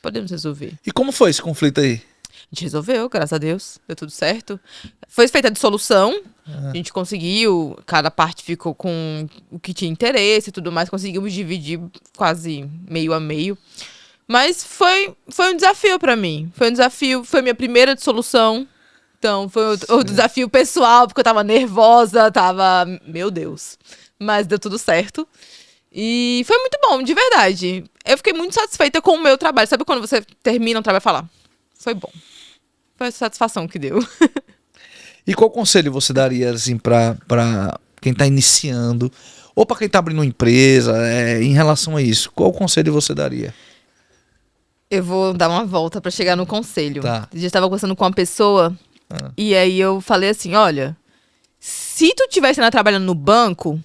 Podemos resolver. E como foi esse conflito aí? A gente resolveu, graças a Deus. Deu tudo certo. Foi feita a dissolução. A gente conseguiu. Cada parte ficou com o que tinha interesse e tudo mais. Conseguimos dividir quase meio a meio. Mas foi um desafio pra mim. Foi um desafio. Foi minha primeira dissolução. Então, foi o desafio pessoal, porque eu tava nervosa. Meu Deus. Mas deu tudo certo. E foi muito bom, de verdade. Eu fiquei muito satisfeita com o meu trabalho. Sabe quando você termina um trabalho e fala, foi bom. Foi a satisfação que deu. E qual conselho você daria, assim, pra quem tá iniciando, ou pra quem tá abrindo uma empresa, em relação a isso? Qual conselho você daria? Eu vou dar uma volta pra chegar no conselho. Tá. Eu já estava conversando com uma pessoa, e aí eu falei assim, olha, se tu estivesse trabalhando no banco,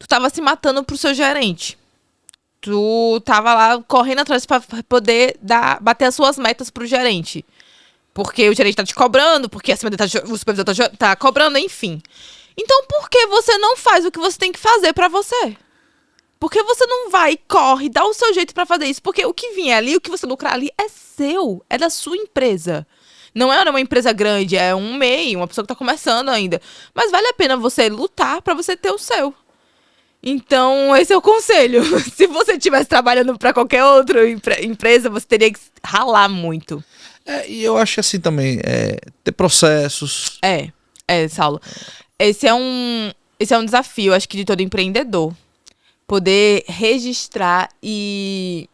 Tu tava se matando pro seu gerente. Tu tava lá correndo atrás pra poder bater as suas metas pro gerente. Porque o gerente tá te cobrando, porque acima dele o supervisor tá cobrando, enfim. Então por que você não faz o que você tem que fazer pra você? Por que você não vai, corre, dá o seu jeito pra fazer isso? Porque o que vier ali, o que você lucrar ali é seu, é da sua empresa. Não é uma empresa grande, é um MEI, uma pessoa que tá começando ainda. Mas vale a pena você lutar pra você ter o seu. Então, esse é o conselho. Se você estivesse trabalhando pra qualquer outra empresa, você teria que ralar muito. E eu acho assim também, ter processos. Saulo. Esse é um desafio, acho que de todo empreendedor. Poder registrar e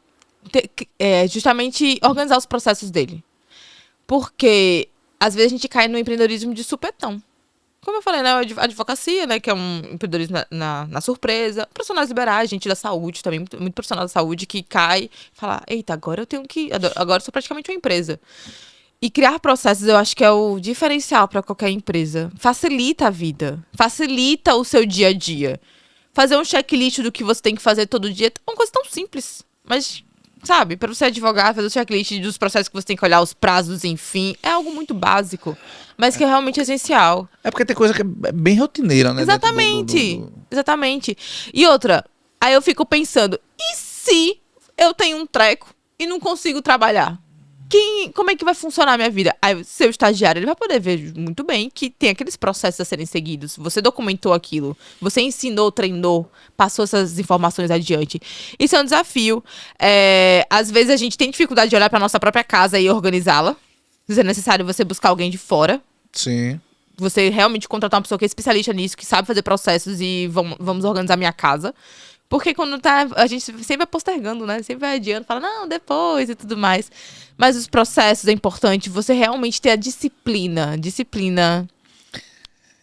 justamente organizar os processos dele. Porque, às vezes, a gente cai no empreendedorismo de supetão. Como eu falei, né? A advocacia, né? Que é um empreendedorismo na surpresa. Profissionais liberais, gente da saúde também, muito profissional da saúde que cai e fala, eita, agora agora eu sou praticamente uma empresa. E criar processos, eu acho que é o diferencial para qualquer empresa. Facilita a vida. Facilita o seu dia a dia. Fazer um checklist do que você tem que fazer todo dia é uma coisa tão simples. Mas, sabe, para você advogar, fazer o checklist dos processos que você tem que olhar, os prazos, enfim, é algo muito básico. Mas que é realmente essencial. É porque tem coisa que é bem rotineira, né? Exatamente. Exatamente. E outra, aí eu fico pensando, e se eu tenho um treco e não consigo trabalhar? Como é que vai funcionar a minha vida? Aí, seu estagiário, ele vai poder ver muito bem que tem aqueles processos a serem seguidos. Você documentou aquilo. Você ensinou, treinou, passou essas informações adiante. Isso é um desafio. Às vezes a gente tem dificuldade de olhar para nossa própria casa e organizá-la. Às vezes é necessário você buscar alguém de fora. Sim. Você realmente contratar uma pessoa que é especialista nisso, que sabe fazer processos e vamos organizar minha casa. Porque quando a gente sempre vai postergando, né? Sempre vai adiando, fala, não, depois e tudo mais. Mas os processos é importante, você realmente ter a disciplina.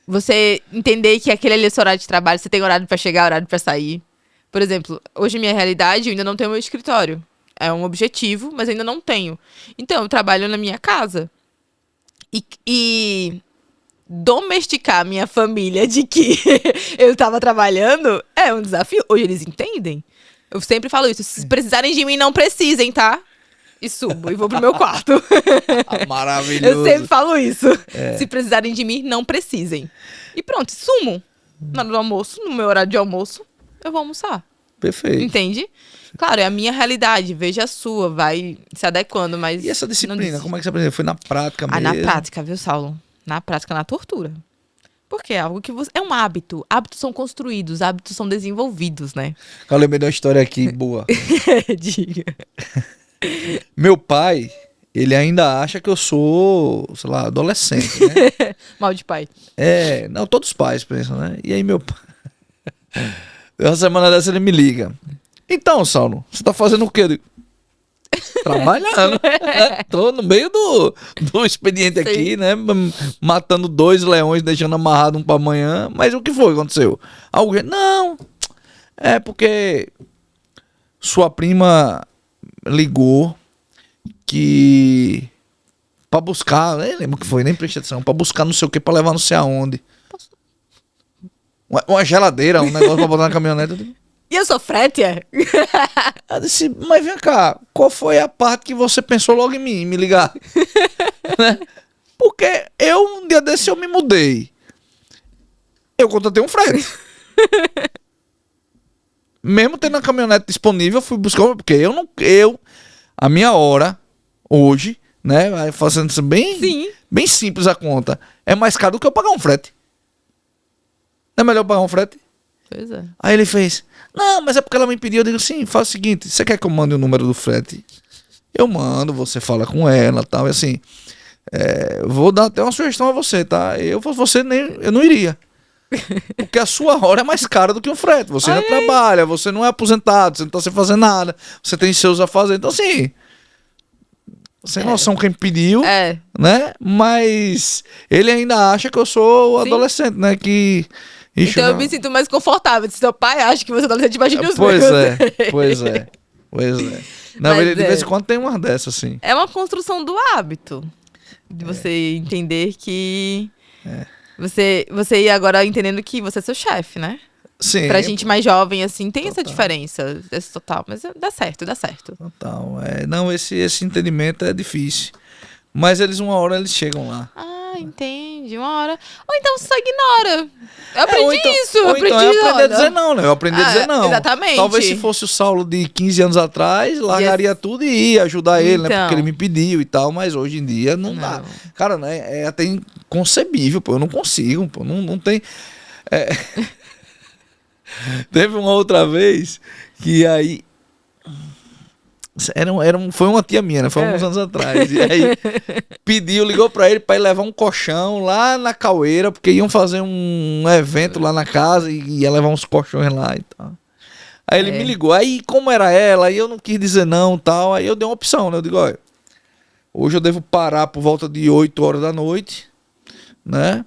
Você entender que aquele ali é seu horário de trabalho, você tem horário pra chegar, horário pra sair. Por exemplo, hoje minha realidade, eu ainda não tenho meu escritório. É um objetivo, mas ainda não tenho. Então, eu trabalho na minha casa. E domesticar minha família de que eu tava trabalhando é um desafio. Hoje eles entendem. Eu sempre falo isso. Se precisarem de mim, não precisem, tá? E subo e vou pro meu quarto. Maravilhoso. Eu sempre falo isso. Se precisarem de mim, não precisem. E pronto, sumo. Na hora do almoço, no meu horário de almoço, eu vou almoçar. Perfeito. Entende? Claro, é a minha realidade. Veja a sua, vai se adequando, mas... E essa disciplina, como é que você aprendeu? Foi na prática mesmo? Na prática, viu, Saulo? Na prática, na tortura. Porque é algo que é um hábito. Hábitos são construídos, hábitos são desenvolvidos, né? Eu lembrei de uma história aqui boa. Diga. Meu pai, ele ainda acha que eu sou, sei lá, adolescente, né? Mal de pai. Não, todos os pais pensam, né? E aí meu pai... Uma semana dessa ele me liga. Então, Saulo, você tá fazendo o quê? Eu digo, trabalhando. Tô no meio do expediente aqui, Sim. né? Matando 2 leões, deixando amarrado um pra amanhã. Mas o que foi que aconteceu? Algo... Não, é porque sua prima ligou que... Pra buscar, nem lembro o que foi, nem prestei atenção. Pra buscar não sei o que, pra levar não sei aonde. Uma geladeira, um negócio pra botar na caminhonete. Eu digo, E eu sou frete, é? eu disse, mas vem cá, qual foi a parte que você pensou logo em mim, em me ligar? Né? Porque um dia desse eu me mudei. Eu contratei um frete. Mesmo tendo a caminhonete disponível, eu fui buscar, porque a minha hora, hoje, né, fazendo isso bem simples a conta, é mais caro do que eu pagar um frete. Não é melhor eu pagar um frete? Pois é. Aí ele fez, não, mas é porque ela me pediu. Eu digo, sim, faz o seguinte, você quer que eu mande o número do frete? Eu mando, você fala com ela e tal, e assim, vou dar até uma sugestão a você, tá? Eu não iria. Porque a sua hora é mais cara do que um frete. Você ainda trabalha, você não é aposentado, você não tá sem fazer nada, você tem seus a fazer. Então, assim, sem noção quem pediu, né? Mas ele ainda acha que eu sou o adolescente, né? Que... Ixi, então eu me sinto mais confortável. Se seu pai acha que você é adolescente, imagine os meus. Pois é. Não, Mas ele de vez em quando tem uma dessas, assim. É uma construção do hábito. De você entender que... Você ia agora entendendo que você é seu chefe, né? Sim. Pra gente mais jovem, assim, tem essa Total. diferença. Esse total. Mas dá certo, dá certo. Total. Não, esse entendimento é difícil. Mas uma hora eles chegam lá. Ah, entende. Uma hora. Ou então você só ignora. Eu aprendi isso. Eu Ou aprendi então eu aprendi a olha. dizer não, né? Eu aprendi a dizer não. Exatamente. Talvez se fosse o Saulo de 15 anos atrás, largaria tudo e ia ajudar ele, né? Então. Porque ele me pediu e tal, mas hoje em dia não dá. Cara, né? É até inconcebível, pô. Eu não consigo, pô. Não tem... Teve uma outra vez que aí... Foi uma tia minha, né? Foi alguns anos atrás. E aí ligou pra ele levar um colchão lá na Caueira, porque iam fazer um evento lá na casa e ia levar uns colchões lá e tal. Aí ele me ligou. Aí, como era ela, aí eu não quis dizer não e tal. Aí eu dei uma opção, né? Eu digo, olha, hoje eu devo parar por volta de 8 horas da noite, né?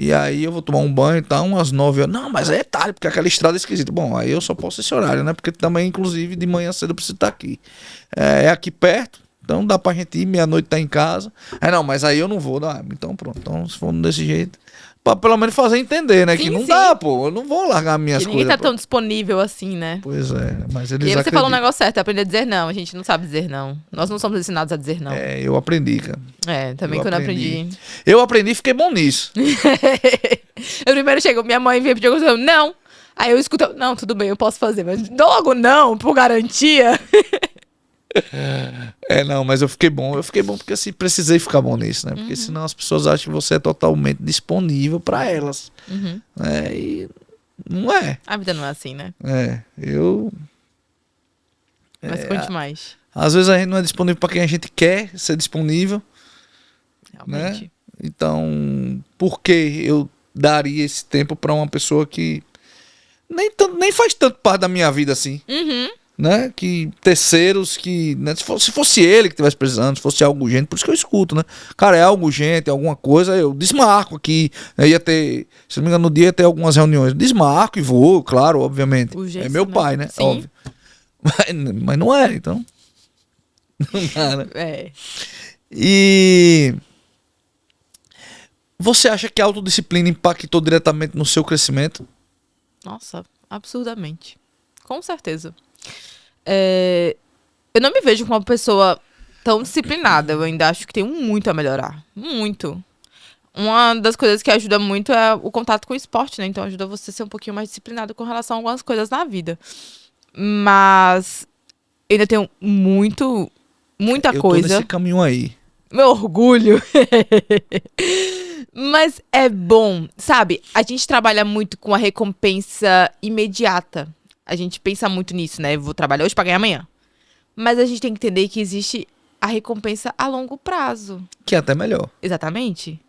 E aí eu vou tomar um banho e tal, umas 9 horas. Não, mas é tarde, porque aquela estrada é esquisita. Bom, aí eu só posso esse horário, né? Porque também, inclusive, de manhã cedo eu preciso estar aqui. É aqui perto, então dá pra gente ir, meia-noite tá em casa. Não, mas aí eu não vou. Não. Então pronto, então se for desse jeito... Pra pelo menos fazer entender, né? Sim, que não sim. dá, pô. Eu não vou largar minhas Que coisas. ninguém tá tão disponível assim, né? Pois é, mas eles E aí você acreditam. falou um negócio certo, é aprender a dizer não. A gente não sabe dizer não. Nós não somos ensinados a dizer não. Eu aprendi, cara. Também quando eu aprendi. Eu aprendi e fiquei bom nisso. Eu primeiro chego, minha mãe veio pedir alguma coisa, não. Aí eu escuto, não, tudo bem, eu posso fazer, mas logo não, por garantia. Não, mas eu fiquei bom. Eu fiquei bom porque assim, precisei ficar bom nisso, né? Porque senão as pessoas acham que você é totalmente disponível pra elas. Né? E não é. A vida não é assim, né? Mas conte mais. Às vezes a gente não é disponível pra quem a gente quer ser disponível. Realmente. Né? Então, por que eu daria esse tempo pra uma pessoa que nem faz tanto parte da minha vida assim? Né? Que terceiros que... Né? Se fosse ele que estivesse precisando, se fosse algo urgente, por isso que eu escuto, né? Cara, é algo urgente, é alguma coisa, eu desmarco aqui. Ia ter, se não me engano, no dia ia ter algumas reuniões. Desmarco e vou, claro, obviamente. Urgência, é meu pai, né? Sim. Óbvio. Mas não é, então. Não dá, né? E... Você acha que a autodisciplina impactou diretamente no seu crescimento? Nossa, absurdamente. Com certeza. Eu não me vejo como uma pessoa tão disciplinada. Eu ainda acho que tenho muito a melhorar. Muito. Uma das coisas que ajuda muito é o contato com o esporte, né? Então ajuda você a ser um pouquinho mais disciplinado com relação a algumas coisas na vida. Mas eu ainda tenho muita eu coisa. Tô nesse caminho aí. Meu orgulho. Mas é bom, sabe? A gente trabalha muito com a recompensa imediata. A gente pensa muito nisso, né? Eu vou trabalhar hoje pra ganhar amanhã. Mas a gente tem que entender que existe a recompensa a longo prazo. Que é até melhor. Exatamente.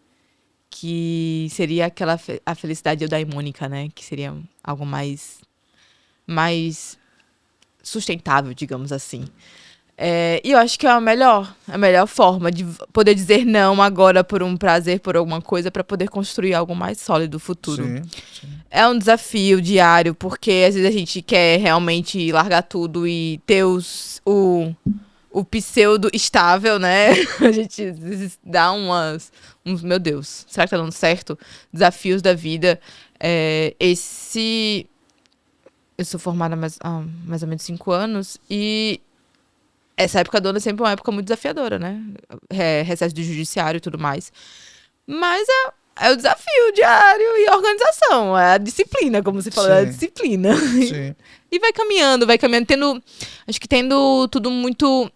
Que seria aquela a felicidade eudaimônica, né? Que seria algo mais sustentável, digamos assim. E eu acho que é a melhor forma de poder dizer não agora por um prazer, por alguma coisa, para poder construir algo mais sólido no futuro. Sim. É um desafio diário, porque às vezes a gente quer realmente largar tudo e ter o pseudo estável, né? A gente às vezes dá uns, meu Deus, será que tá dando certo? Desafios da vida. Eu sou formada há mais ou menos 5 anos e essa época do ano é sempre uma época muito desafiadora, né? Recesso do judiciário e tudo mais. Mas é o desafio diário e a organização. É a disciplina, como você falou, é a disciplina. Sim. E vai caminhando, acho que tendo tudo muito...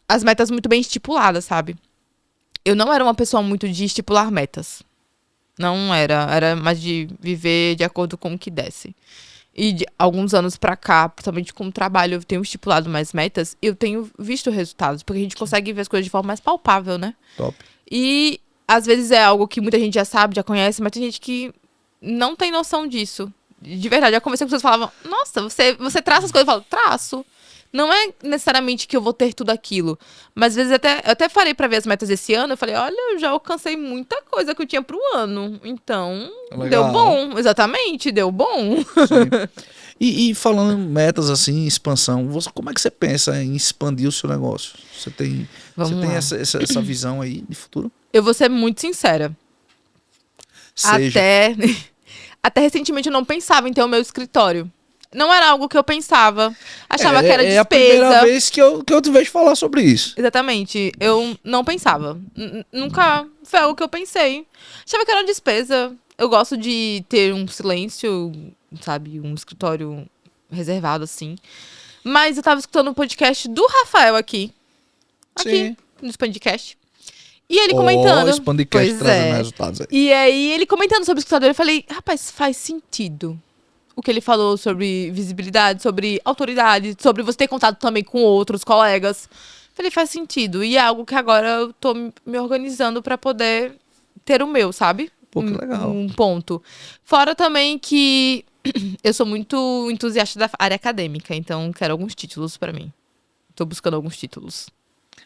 As metas muito bem estipuladas, sabe? Eu não era uma pessoa muito de estipular metas. Não era. Era mais de viver de acordo com o que desse. E de alguns anos pra cá, principalmente com o trabalho, eu tenho estipulado mais metas, eu tenho visto resultados, porque a gente consegue ver as coisas de forma mais palpável, né? Top. E às vezes é algo que muita gente já sabe, já conhece, mas tem gente que não tem noção disso. De verdade, eu conversei com pessoas que falavam, nossa, você traça as coisas, eu falo, traço. Não é necessariamente que eu vou ter tudo aquilo. Mas às vezes eu até falei pra ver as metas desse ano. Eu falei, olha, eu já alcancei muita coisa que eu tinha pro ano. Então, Legal. deu bom. Exatamente, deu bom. Sim. E falando em metas assim, expansão, como é que você pensa em expandir o seu negócio? Você tem essa visão aí de futuro? Eu vou ser muito sincera. Seja. Até recentemente eu não pensava em ter o meu escritório. Não era algo que eu pensava. Achava que era despesa. É a primeira vez que eu te vejo falar sobre isso. Exatamente. Eu não pensava. Nunca foi algo que eu pensei. Achava que era uma despesa. Eu gosto de ter um silêncio, sabe? Um escritório reservado, assim. Mas eu tava escutando um podcast do Rafael aqui. Sim. No Spandcast. E ele comentando. O Spandcast Pois trazendo é. resultados aí. E aí, ele comentando sobre o escutador, eu falei, rapaz, faz sentido. O que ele falou sobre visibilidade, sobre autoridade, sobre você ter contato também com outros colegas. Falei, faz sentido. E é algo que agora eu tô me organizando pra poder ter o meu, sabe? Pô, que legal. Um ponto. Fora também que eu sou muito entusiasta da área acadêmica, então quero alguns títulos pra mim. Tô buscando alguns títulos.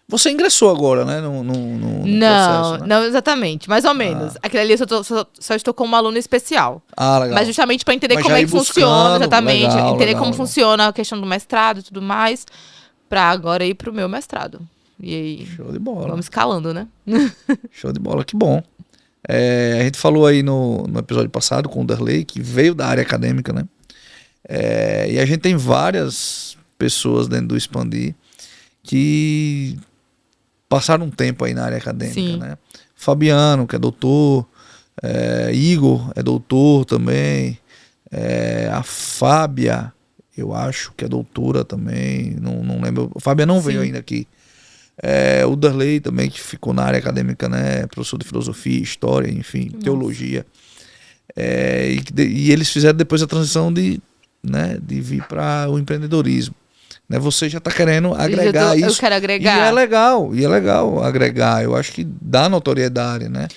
Você ingressou agora, né? No Não, processo, né? não exatamente, mais ou menos. Aquele ali eu só estou como aluno especial. Ah, legal. Mas justamente pra entender Mas como já é ir que funciona, buscando, exatamente. legal, entender legal, como legal. funciona a questão do mestrado e tudo mais, pra agora ir pro meu mestrado. E aí, Show de bola. vamos escalando, né? Show de bola, que bom. A gente falou aí no episódio passado com o Derley, que veio da área acadêmica, né? E a gente tem várias pessoas dentro do Expandir que passaram um tempo aí na área acadêmica, Sim. né? Fabiano, que é doutor, Igor é doutor também, a Fábia, eu acho que é doutora também, não lembro. A Fábia não veio Sim. ainda aqui. O Derley também, que ficou na área acadêmica, né? Professor de filosofia, história, enfim, teologia. E eles fizeram depois a transição de vir para o empreendedorismo. Né? Você já está querendo agregar isso. Eu quero agregar. E é legal agregar. Eu acho que dá notoriedade, né?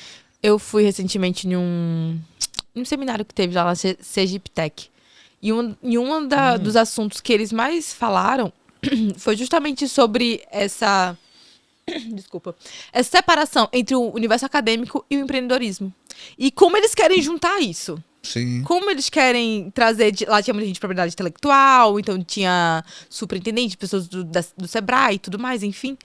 Eu fui recentemente em um seminário que teve lá na Sergipe Tech. E um dos assuntos que eles mais falaram foi justamente sobre essa separação entre o universo acadêmico e o empreendedorismo. E como eles querem juntar isso. Sim. Como eles querem trazer... Lá tinha muita gente de propriedade intelectual, então tinha superintendente, pessoas do Sebrae e tudo mais, enfim.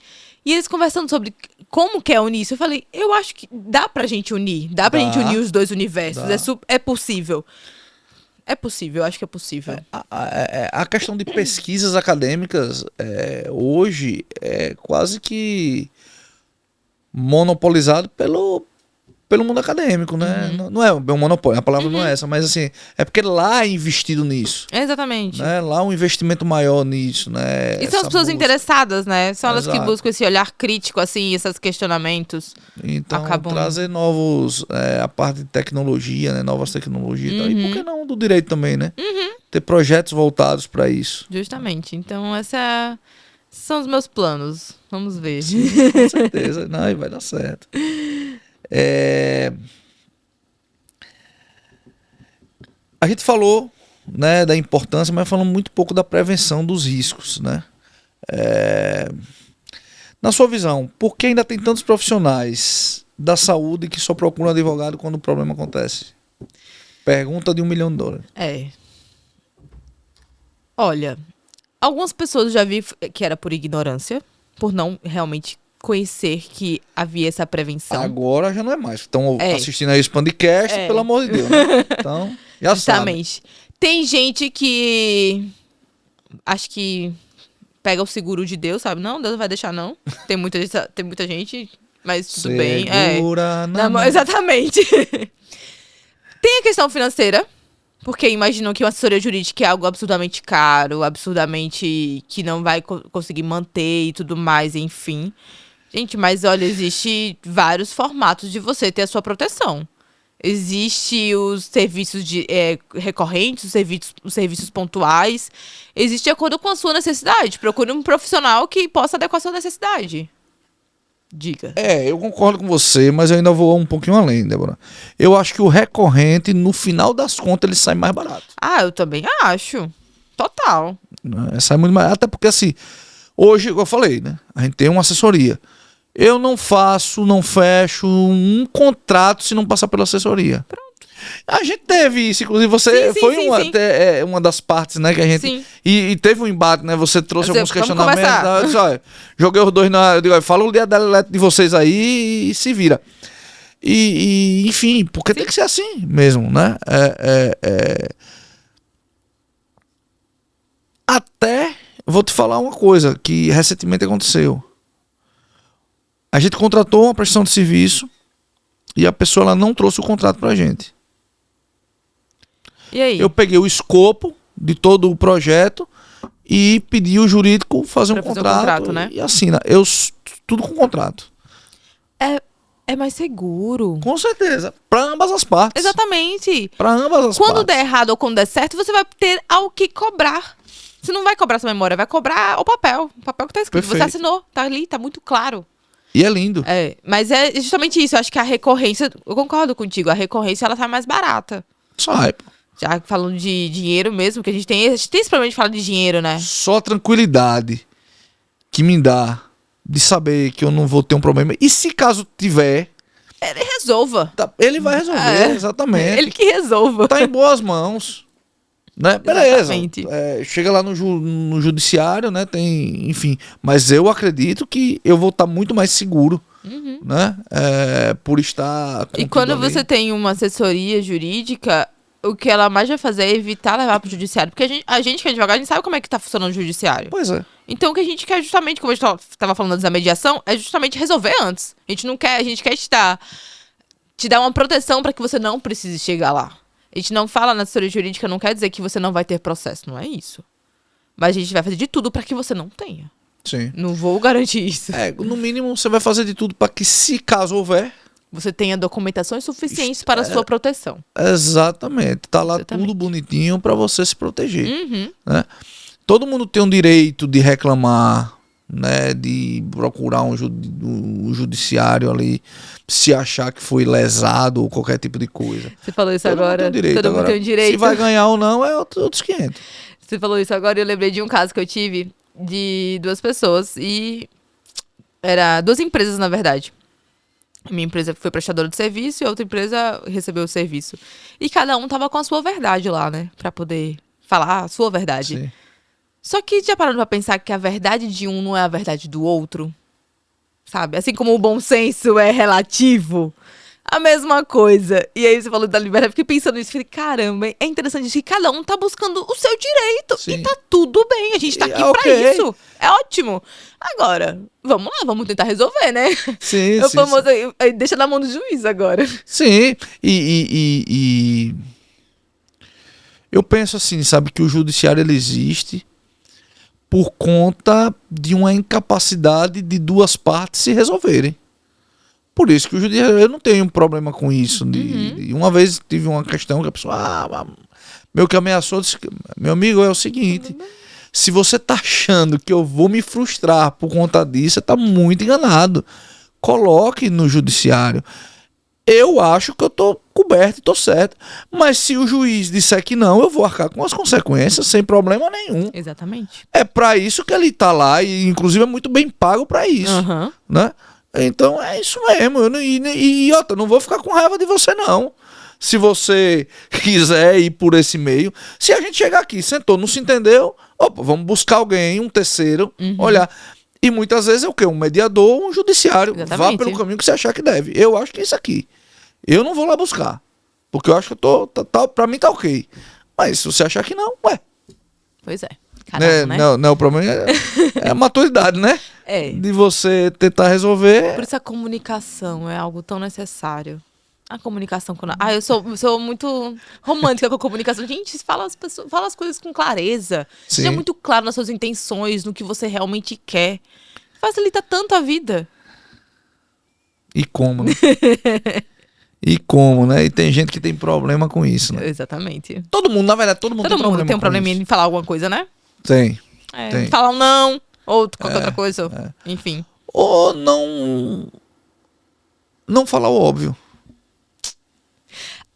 E eles conversando sobre como quer unir isso. Eu falei, eu acho que dá pra gente unir. Dá pra gente unir os dois universos. É possível. É possível, eu acho que é possível. A questão de pesquisas acadêmicas hoje é quase que monopolizado pelo mundo acadêmico, né? Não é um monopólio, a palavra não é essa, mas assim, é porque lá é investido nisso. Exatamente. Né? Lá um investimento maior nisso, né? E são as pessoas interessadas, né? São elas que Exato. buscam esse olhar crítico, assim, esses questionamentos. Então, acabam... trazer novos, a parte de tecnologia, né? Novas tecnologias e tal. E por que não do direito também, né? Ter projetos voltados para isso. Justamente. Então, esses são os meus planos. Vamos ver. Sim, com certeza. Não, e vai dar certo. A gente falou, né, da importância, mas falamos muito pouco da prevenção dos riscos, né? Na sua visão, por que ainda tem tantos profissionais da saúde que só procuram advogado quando o problema acontece? Pergunta de $1 milhão. Olha, algumas pessoas eu já vi que era por ignorância, por não realmente conhecer que havia essa prevenção. Agora já não é mais. Estão assistindo aí esse podcast, pelo amor de Deus. Né? Então, já Justamente. sabe. Tem gente que acho que pega o seguro de Deus, sabe? Não, Deus não vai deixar, não. Tem muita gente, mas tudo bem. Segura na mão. Exatamente. Tem a questão financeira, porque imaginam que uma assessoria jurídica é algo absurdamente caro, absurdamente que não vai conseguir manter e tudo mais, enfim. Gente, mas olha, existe vários formatos de você ter a sua proteção. Existe os serviços recorrentes, os serviços pontuais. Existe de acordo com a sua necessidade. Procure um profissional que possa adequar a sua necessidade. Diga. Eu concordo com você, mas eu ainda vou um pouquinho além, Débora. Eu acho que o recorrente, no final das contas, ele sai mais barato. Ah, eu também acho. Total. Sai muito mais. Até porque, assim, hoje, como eu falei, né? A gente tem uma assessoria. Eu não fecho um contrato se não passar pela assessoria. Pronto. A gente teve isso, inclusive você foi uma das partes, né, que a gente... Sim. E teve um embate, né, você trouxe alguns questionamentos. Começar. Joguei os dois eu digo, fala o dia da elétrica de vocês aí e se vira. Enfim, porque tem que ser assim mesmo, né? Até, vou te falar uma coisa que recentemente aconteceu. A gente contratou uma prestação de serviço e a pessoa ela não trouxe o contrato pra gente. E aí? Eu peguei o escopo de todo o projeto e pedi o jurídico fazer um contrato, né? E assina. Tudo com contrato. É mais seguro. Com certeza. Para ambas as partes. Exatamente. Para ambas as Quando partes. der errado ou quando der certo, você vai ter ao que cobrar. Você não vai cobrar sua memória, vai cobrar o papel. O papel que tá escrito. Perfeito. Você assinou, tá ali, tá muito claro. E é lindo. Mas é justamente isso. Eu acho que a recorrência, eu concordo contigo, a recorrência ela tá mais barata. Sai, pô. Já falando de dinheiro mesmo, que a gente tem esse problema de falar de dinheiro, né? Só a tranquilidade que me dá de saber que eu não vou ter um problema. E se caso tiver, Ele resolva. ele vai resolver, exatamente. Ele que resolva. Tá em boas mãos. Né? Beleza. Exatamente. Chega lá no judiciário, né? Tem, enfim. Mas eu acredito que eu vou estar muito mais seguro, né? Por estar. E quando você tem uma assessoria jurídica, o que ela mais vai fazer é evitar levar pro judiciário. Porque a gente que é advogado, a gente sabe como é que tá funcionando o judiciário. Pois é. Então o que a gente quer justamente, como a gente tava falando antes da mediação, é justamente resolver antes. A gente quer te dar uma proteção para que você não precise chegar lá. A gente não fala na assessoria jurídica, não quer dizer que você não vai ter processo, não é isso. Mas a gente vai fazer de tudo para que você não tenha. Sim. Não vou garantir isso. No mínimo, você vai fazer de tudo para que, se caso houver, você tenha documentações suficientes para a sua proteção. Exatamente. Tá lá tudo bonitinho para você se proteger. Né? Todo mundo tem um direito de reclamar, né? De procurar um judiciário ali, se achar que foi lesado ou qualquer tipo de coisa. Você falou isso Todo agora. mundo tem direito. Todo mundo tem o direito. Se vai ganhar ou não, é outros 500. Você falou isso agora e eu lembrei de um caso que eu tive de 2 pessoas e era 2 empresas, na verdade. A minha empresa foi prestadora de serviço e a outra empresa recebeu o serviço. E cada um tava com a sua verdade lá, né? Pra poder falar a sua verdade. Sim. Só que já parando pra pensar que a verdade de um não é a verdade do outro? Sabe? Assim como o bom senso é relativo, a mesma coisa. E aí você falou da liberdade, eu fiquei pensando nisso. Falei, caramba, é interessante que cada um tá buscando o seu direito. Sim. E tá tudo bem, a gente tá aqui pra isso. É ótimo. Agora, vamos lá, vamos tentar resolver, né? Sim, O famoso aí, deixa na mão do juiz agora. Sim, eu penso assim, sabe, que o judiciário ele existe por conta de uma incapacidade de 2 partes se resolverem. Por isso que o judiciário, eu não tenho problema com isso. Uma vez tive uma questão que a pessoa meio que ameaçou, disse, meu amigo, é o seguinte, se você tá achando que eu vou me frustrar por conta disso, você tá muito enganado. Coloque no judiciário. Eu acho que eu tô coberto e tô certo. Mas se o juiz disser que não, eu vou arcar com as consequências sem problema nenhum. Exatamente. É pra isso que ele tá lá e inclusive é muito bem pago pra isso, né? Então é isso mesmo. E outra, não vou ficar com raiva de você não. Se você quiser ir por esse meio, se a gente chegar aqui, sentou, não se entendeu, opa, vamos buscar alguém, um terceiro, olhar. E muitas vezes é o quê? Um mediador, um judiciário. Exatamente. Vá pelo caminho que você achar que deve. Eu acho que é isso aqui. Eu não vou lá buscar. Porque eu acho que pra mim tá ok. Mas se você achar que não, ué. Pois é. Caramba, né? Não, o problema é a maturidade, né? De você tentar resolver. Por isso a comunicação é algo tão necessário. A comunicação com... eu sou muito romântica com a comunicação. Gente, fala as coisas com clareza. Sim. Seja muito claro nas suas intenções, no que você realmente quer. Facilita tanto a vida. E como, né? E como, né? E tem gente que tem problema com isso, né? Exatamente. Todo mundo, na verdade, todo mundo tem um probleminha em falar alguma coisa, né? Tem. Falar um não, ou qualquer outra coisa. Enfim. Ou não falar o óbvio.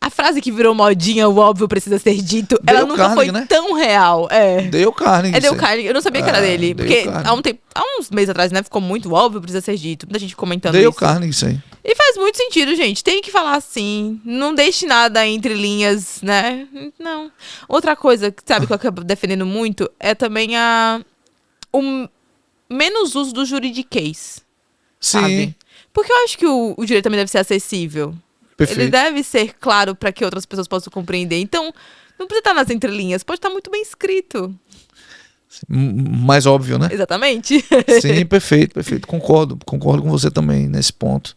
A frase que virou modinha, o óbvio precisa ser dito, Dale ela nunca Carnegie, foi né? tão real. Dale Carnegie. Dale Carnegie. Eu não sabia que era dele. Dale Porque Carnegie. há uns meses atrás, né? Ficou muito óbvio, precisa ser dito. Muita gente comentando Dale isso. Carnegie, isso aí. E faz muito sentido, gente. Tem que falar assim. Não deixe nada entre linhas, né? Não. Outra coisa, sabe, que eu acabo defendendo muito é também o menos uso do juridiquês. Sim. Sabe? Porque eu acho que o direito também deve ser acessível. Perfeito. Ele deve ser claro para que outras pessoas possam compreender. Então, não precisa estar nas entrelinhas, pode estar muito bem escrito. Mais óbvio, né? Exatamente. Sim, perfeito. Concordo com você também nesse ponto.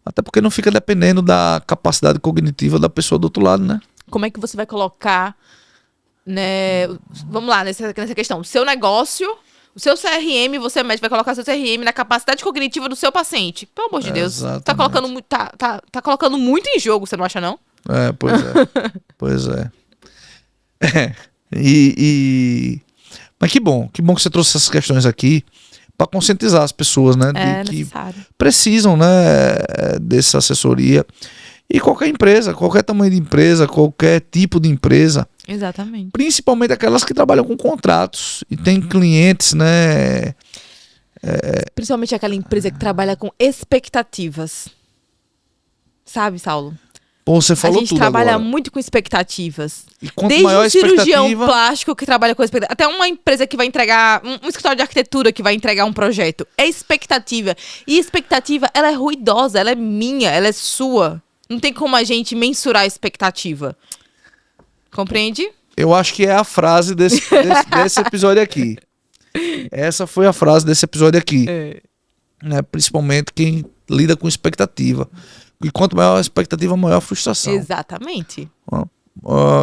Até porque não fica dependendo da capacidade cognitiva da pessoa do outro lado, né? Como é que você vai colocar, né? Vamos lá, nessa questão. O seu negócio, o seu CRM, você médico vai colocar seu CRM na capacidade cognitiva do seu paciente. Pelo amor de Deus. Tá colocando muito em jogo, você não acha, não? Pois é. Mas que bom que você trouxe essas questões aqui para conscientizar as pessoas, né? Que precisam, né, dessa assessoria. E qualquer empresa, qualquer tamanho de empresa, qualquer tipo de empresa. Exatamente. Principalmente aquelas que trabalham com contratos e tem clientes, né? Principalmente aquela empresa que trabalha com expectativas. Sabe, Saulo? Pô, você falou tudo. A gente trabalha agora muito com expectativas. E quanto desde maior um a expectativa, cirurgião plástico que trabalha com expectativa, até uma empresa que vai entregar, um escritório de arquitetura que vai entregar um projeto. É expectativa. E expectativa, ela é ruidosa, ela é minha, ela é sua. Não tem como a gente mensurar a expectativa. Compreende? Eu acho que é a frase desse episódio aqui. Essa foi a frase desse episódio aqui. Né? Principalmente quem lida com expectativa. E quanto maior a expectativa, maior a frustração. Exatamente.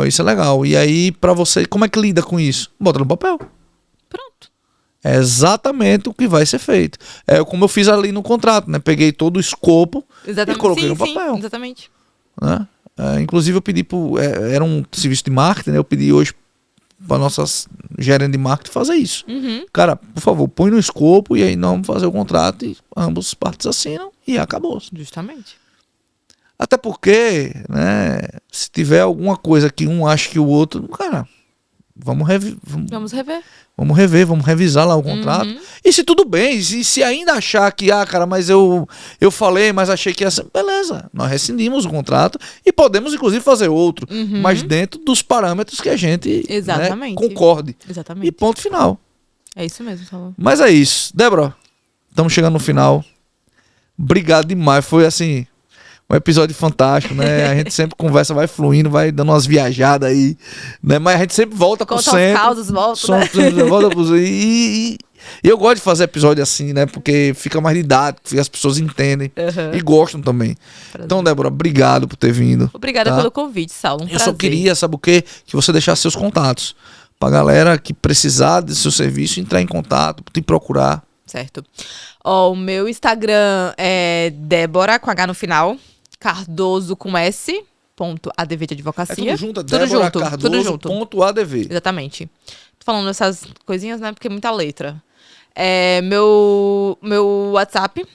Isso é legal. E aí, pra você, como é que lida com isso? Bota no papel. Pronto. É exatamente o que vai ser feito. É como eu fiz ali no contrato, né? Peguei todo o escopo e coloquei no papel. Sim, exatamente. Né? Inclusive, eu pedi era um serviço de marketing, né? Eu pedi hoje para nossas gerentes de marketing fazer isso. Cara, por favor, põe no escopo e aí nós vamos fazer o contrato e ambas as partes assinam e acabou. Justamente. Até porque, né, se tiver alguma coisa que um acha que o outro, cara, vamos rever. Vamos revisar lá o contrato. E se tudo bem, e se ainda achar que, cara, mas eu falei, mas achei que ia ser, beleza, nós rescindimos o contrato e podemos, inclusive, fazer outro, mas dentro dos parâmetros que a gente, né, concorde. Exatamente. E ponto final. É isso mesmo, Salão. Mas é isso. Débora, estamos chegando no final. Obrigado demais. Foi assim, um episódio fantástico, né? A gente sempre conversa, vai fluindo, vai dando umas viajadas aí, né? Mas a gente sempre volta pro centro. Conta os causos, volta, né? E eu gosto de fazer episódio assim, né? Porque fica mais didático, as pessoas entendem e gostam também. Prazer. Então, Débora, obrigado por ter vindo. Obrigada pelo convite, Saulo. Eu só queria, sabe o quê? Que você deixasse seus contatos. Pra galera que precisar do seu serviço, entrar em contato, te procurar. Certo. O meu Instagram é Débora, com H no final. Cardoso com S, .adv de advocacia. Tudo junto, Débora Cardoso, .adv. Exatamente. Tô falando essas coisinhas, né, porque é muita letra. Meu WhatsApp,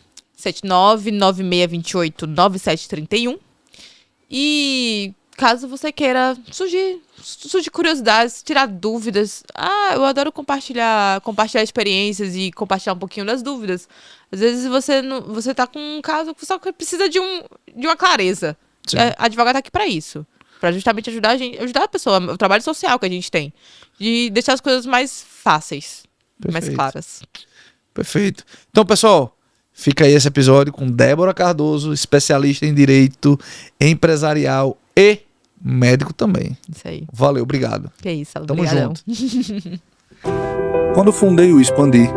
7996289731. E caso você queira surgir curiosidades, tirar dúvidas. Eu adoro compartilhar experiências e compartilhar um pouquinho das dúvidas. Às vezes você tá com um caso que só precisa de uma clareza. A advogada tá aqui para isso. Para justamente ajudar a pessoa, o trabalho social que a gente tem. De deixar as coisas mais fáceis, mais claras. Perfeito. Então, pessoal, fica aí esse episódio com Débora Cardoso, especialista em direito empresarial e médico também. Isso aí. Valeu, obrigado. Que isso, Tamo obrigadão. junto. Quando fundei o Expandi,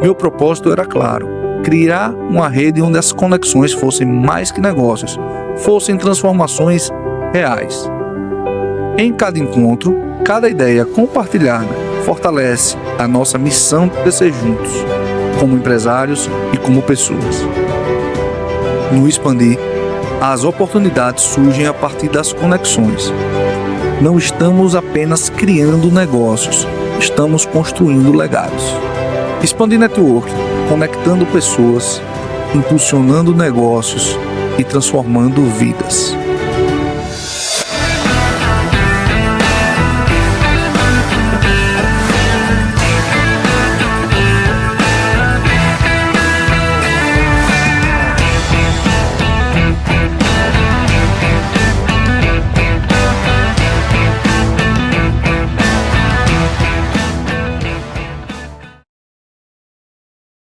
meu propósito era claro: criar uma rede onde as conexões fossem mais que negócios, fossem transformações reais. Em cada encontro, cada ideia compartilhada fortalece a nossa missão de crescer juntos, como empresários e como pessoas. No Expandi, as oportunidades surgem a partir das conexões. Não estamos apenas criando negócios, estamos construindo legados. Expandi Network, conectando pessoas, impulsionando negócios e transformando vidas.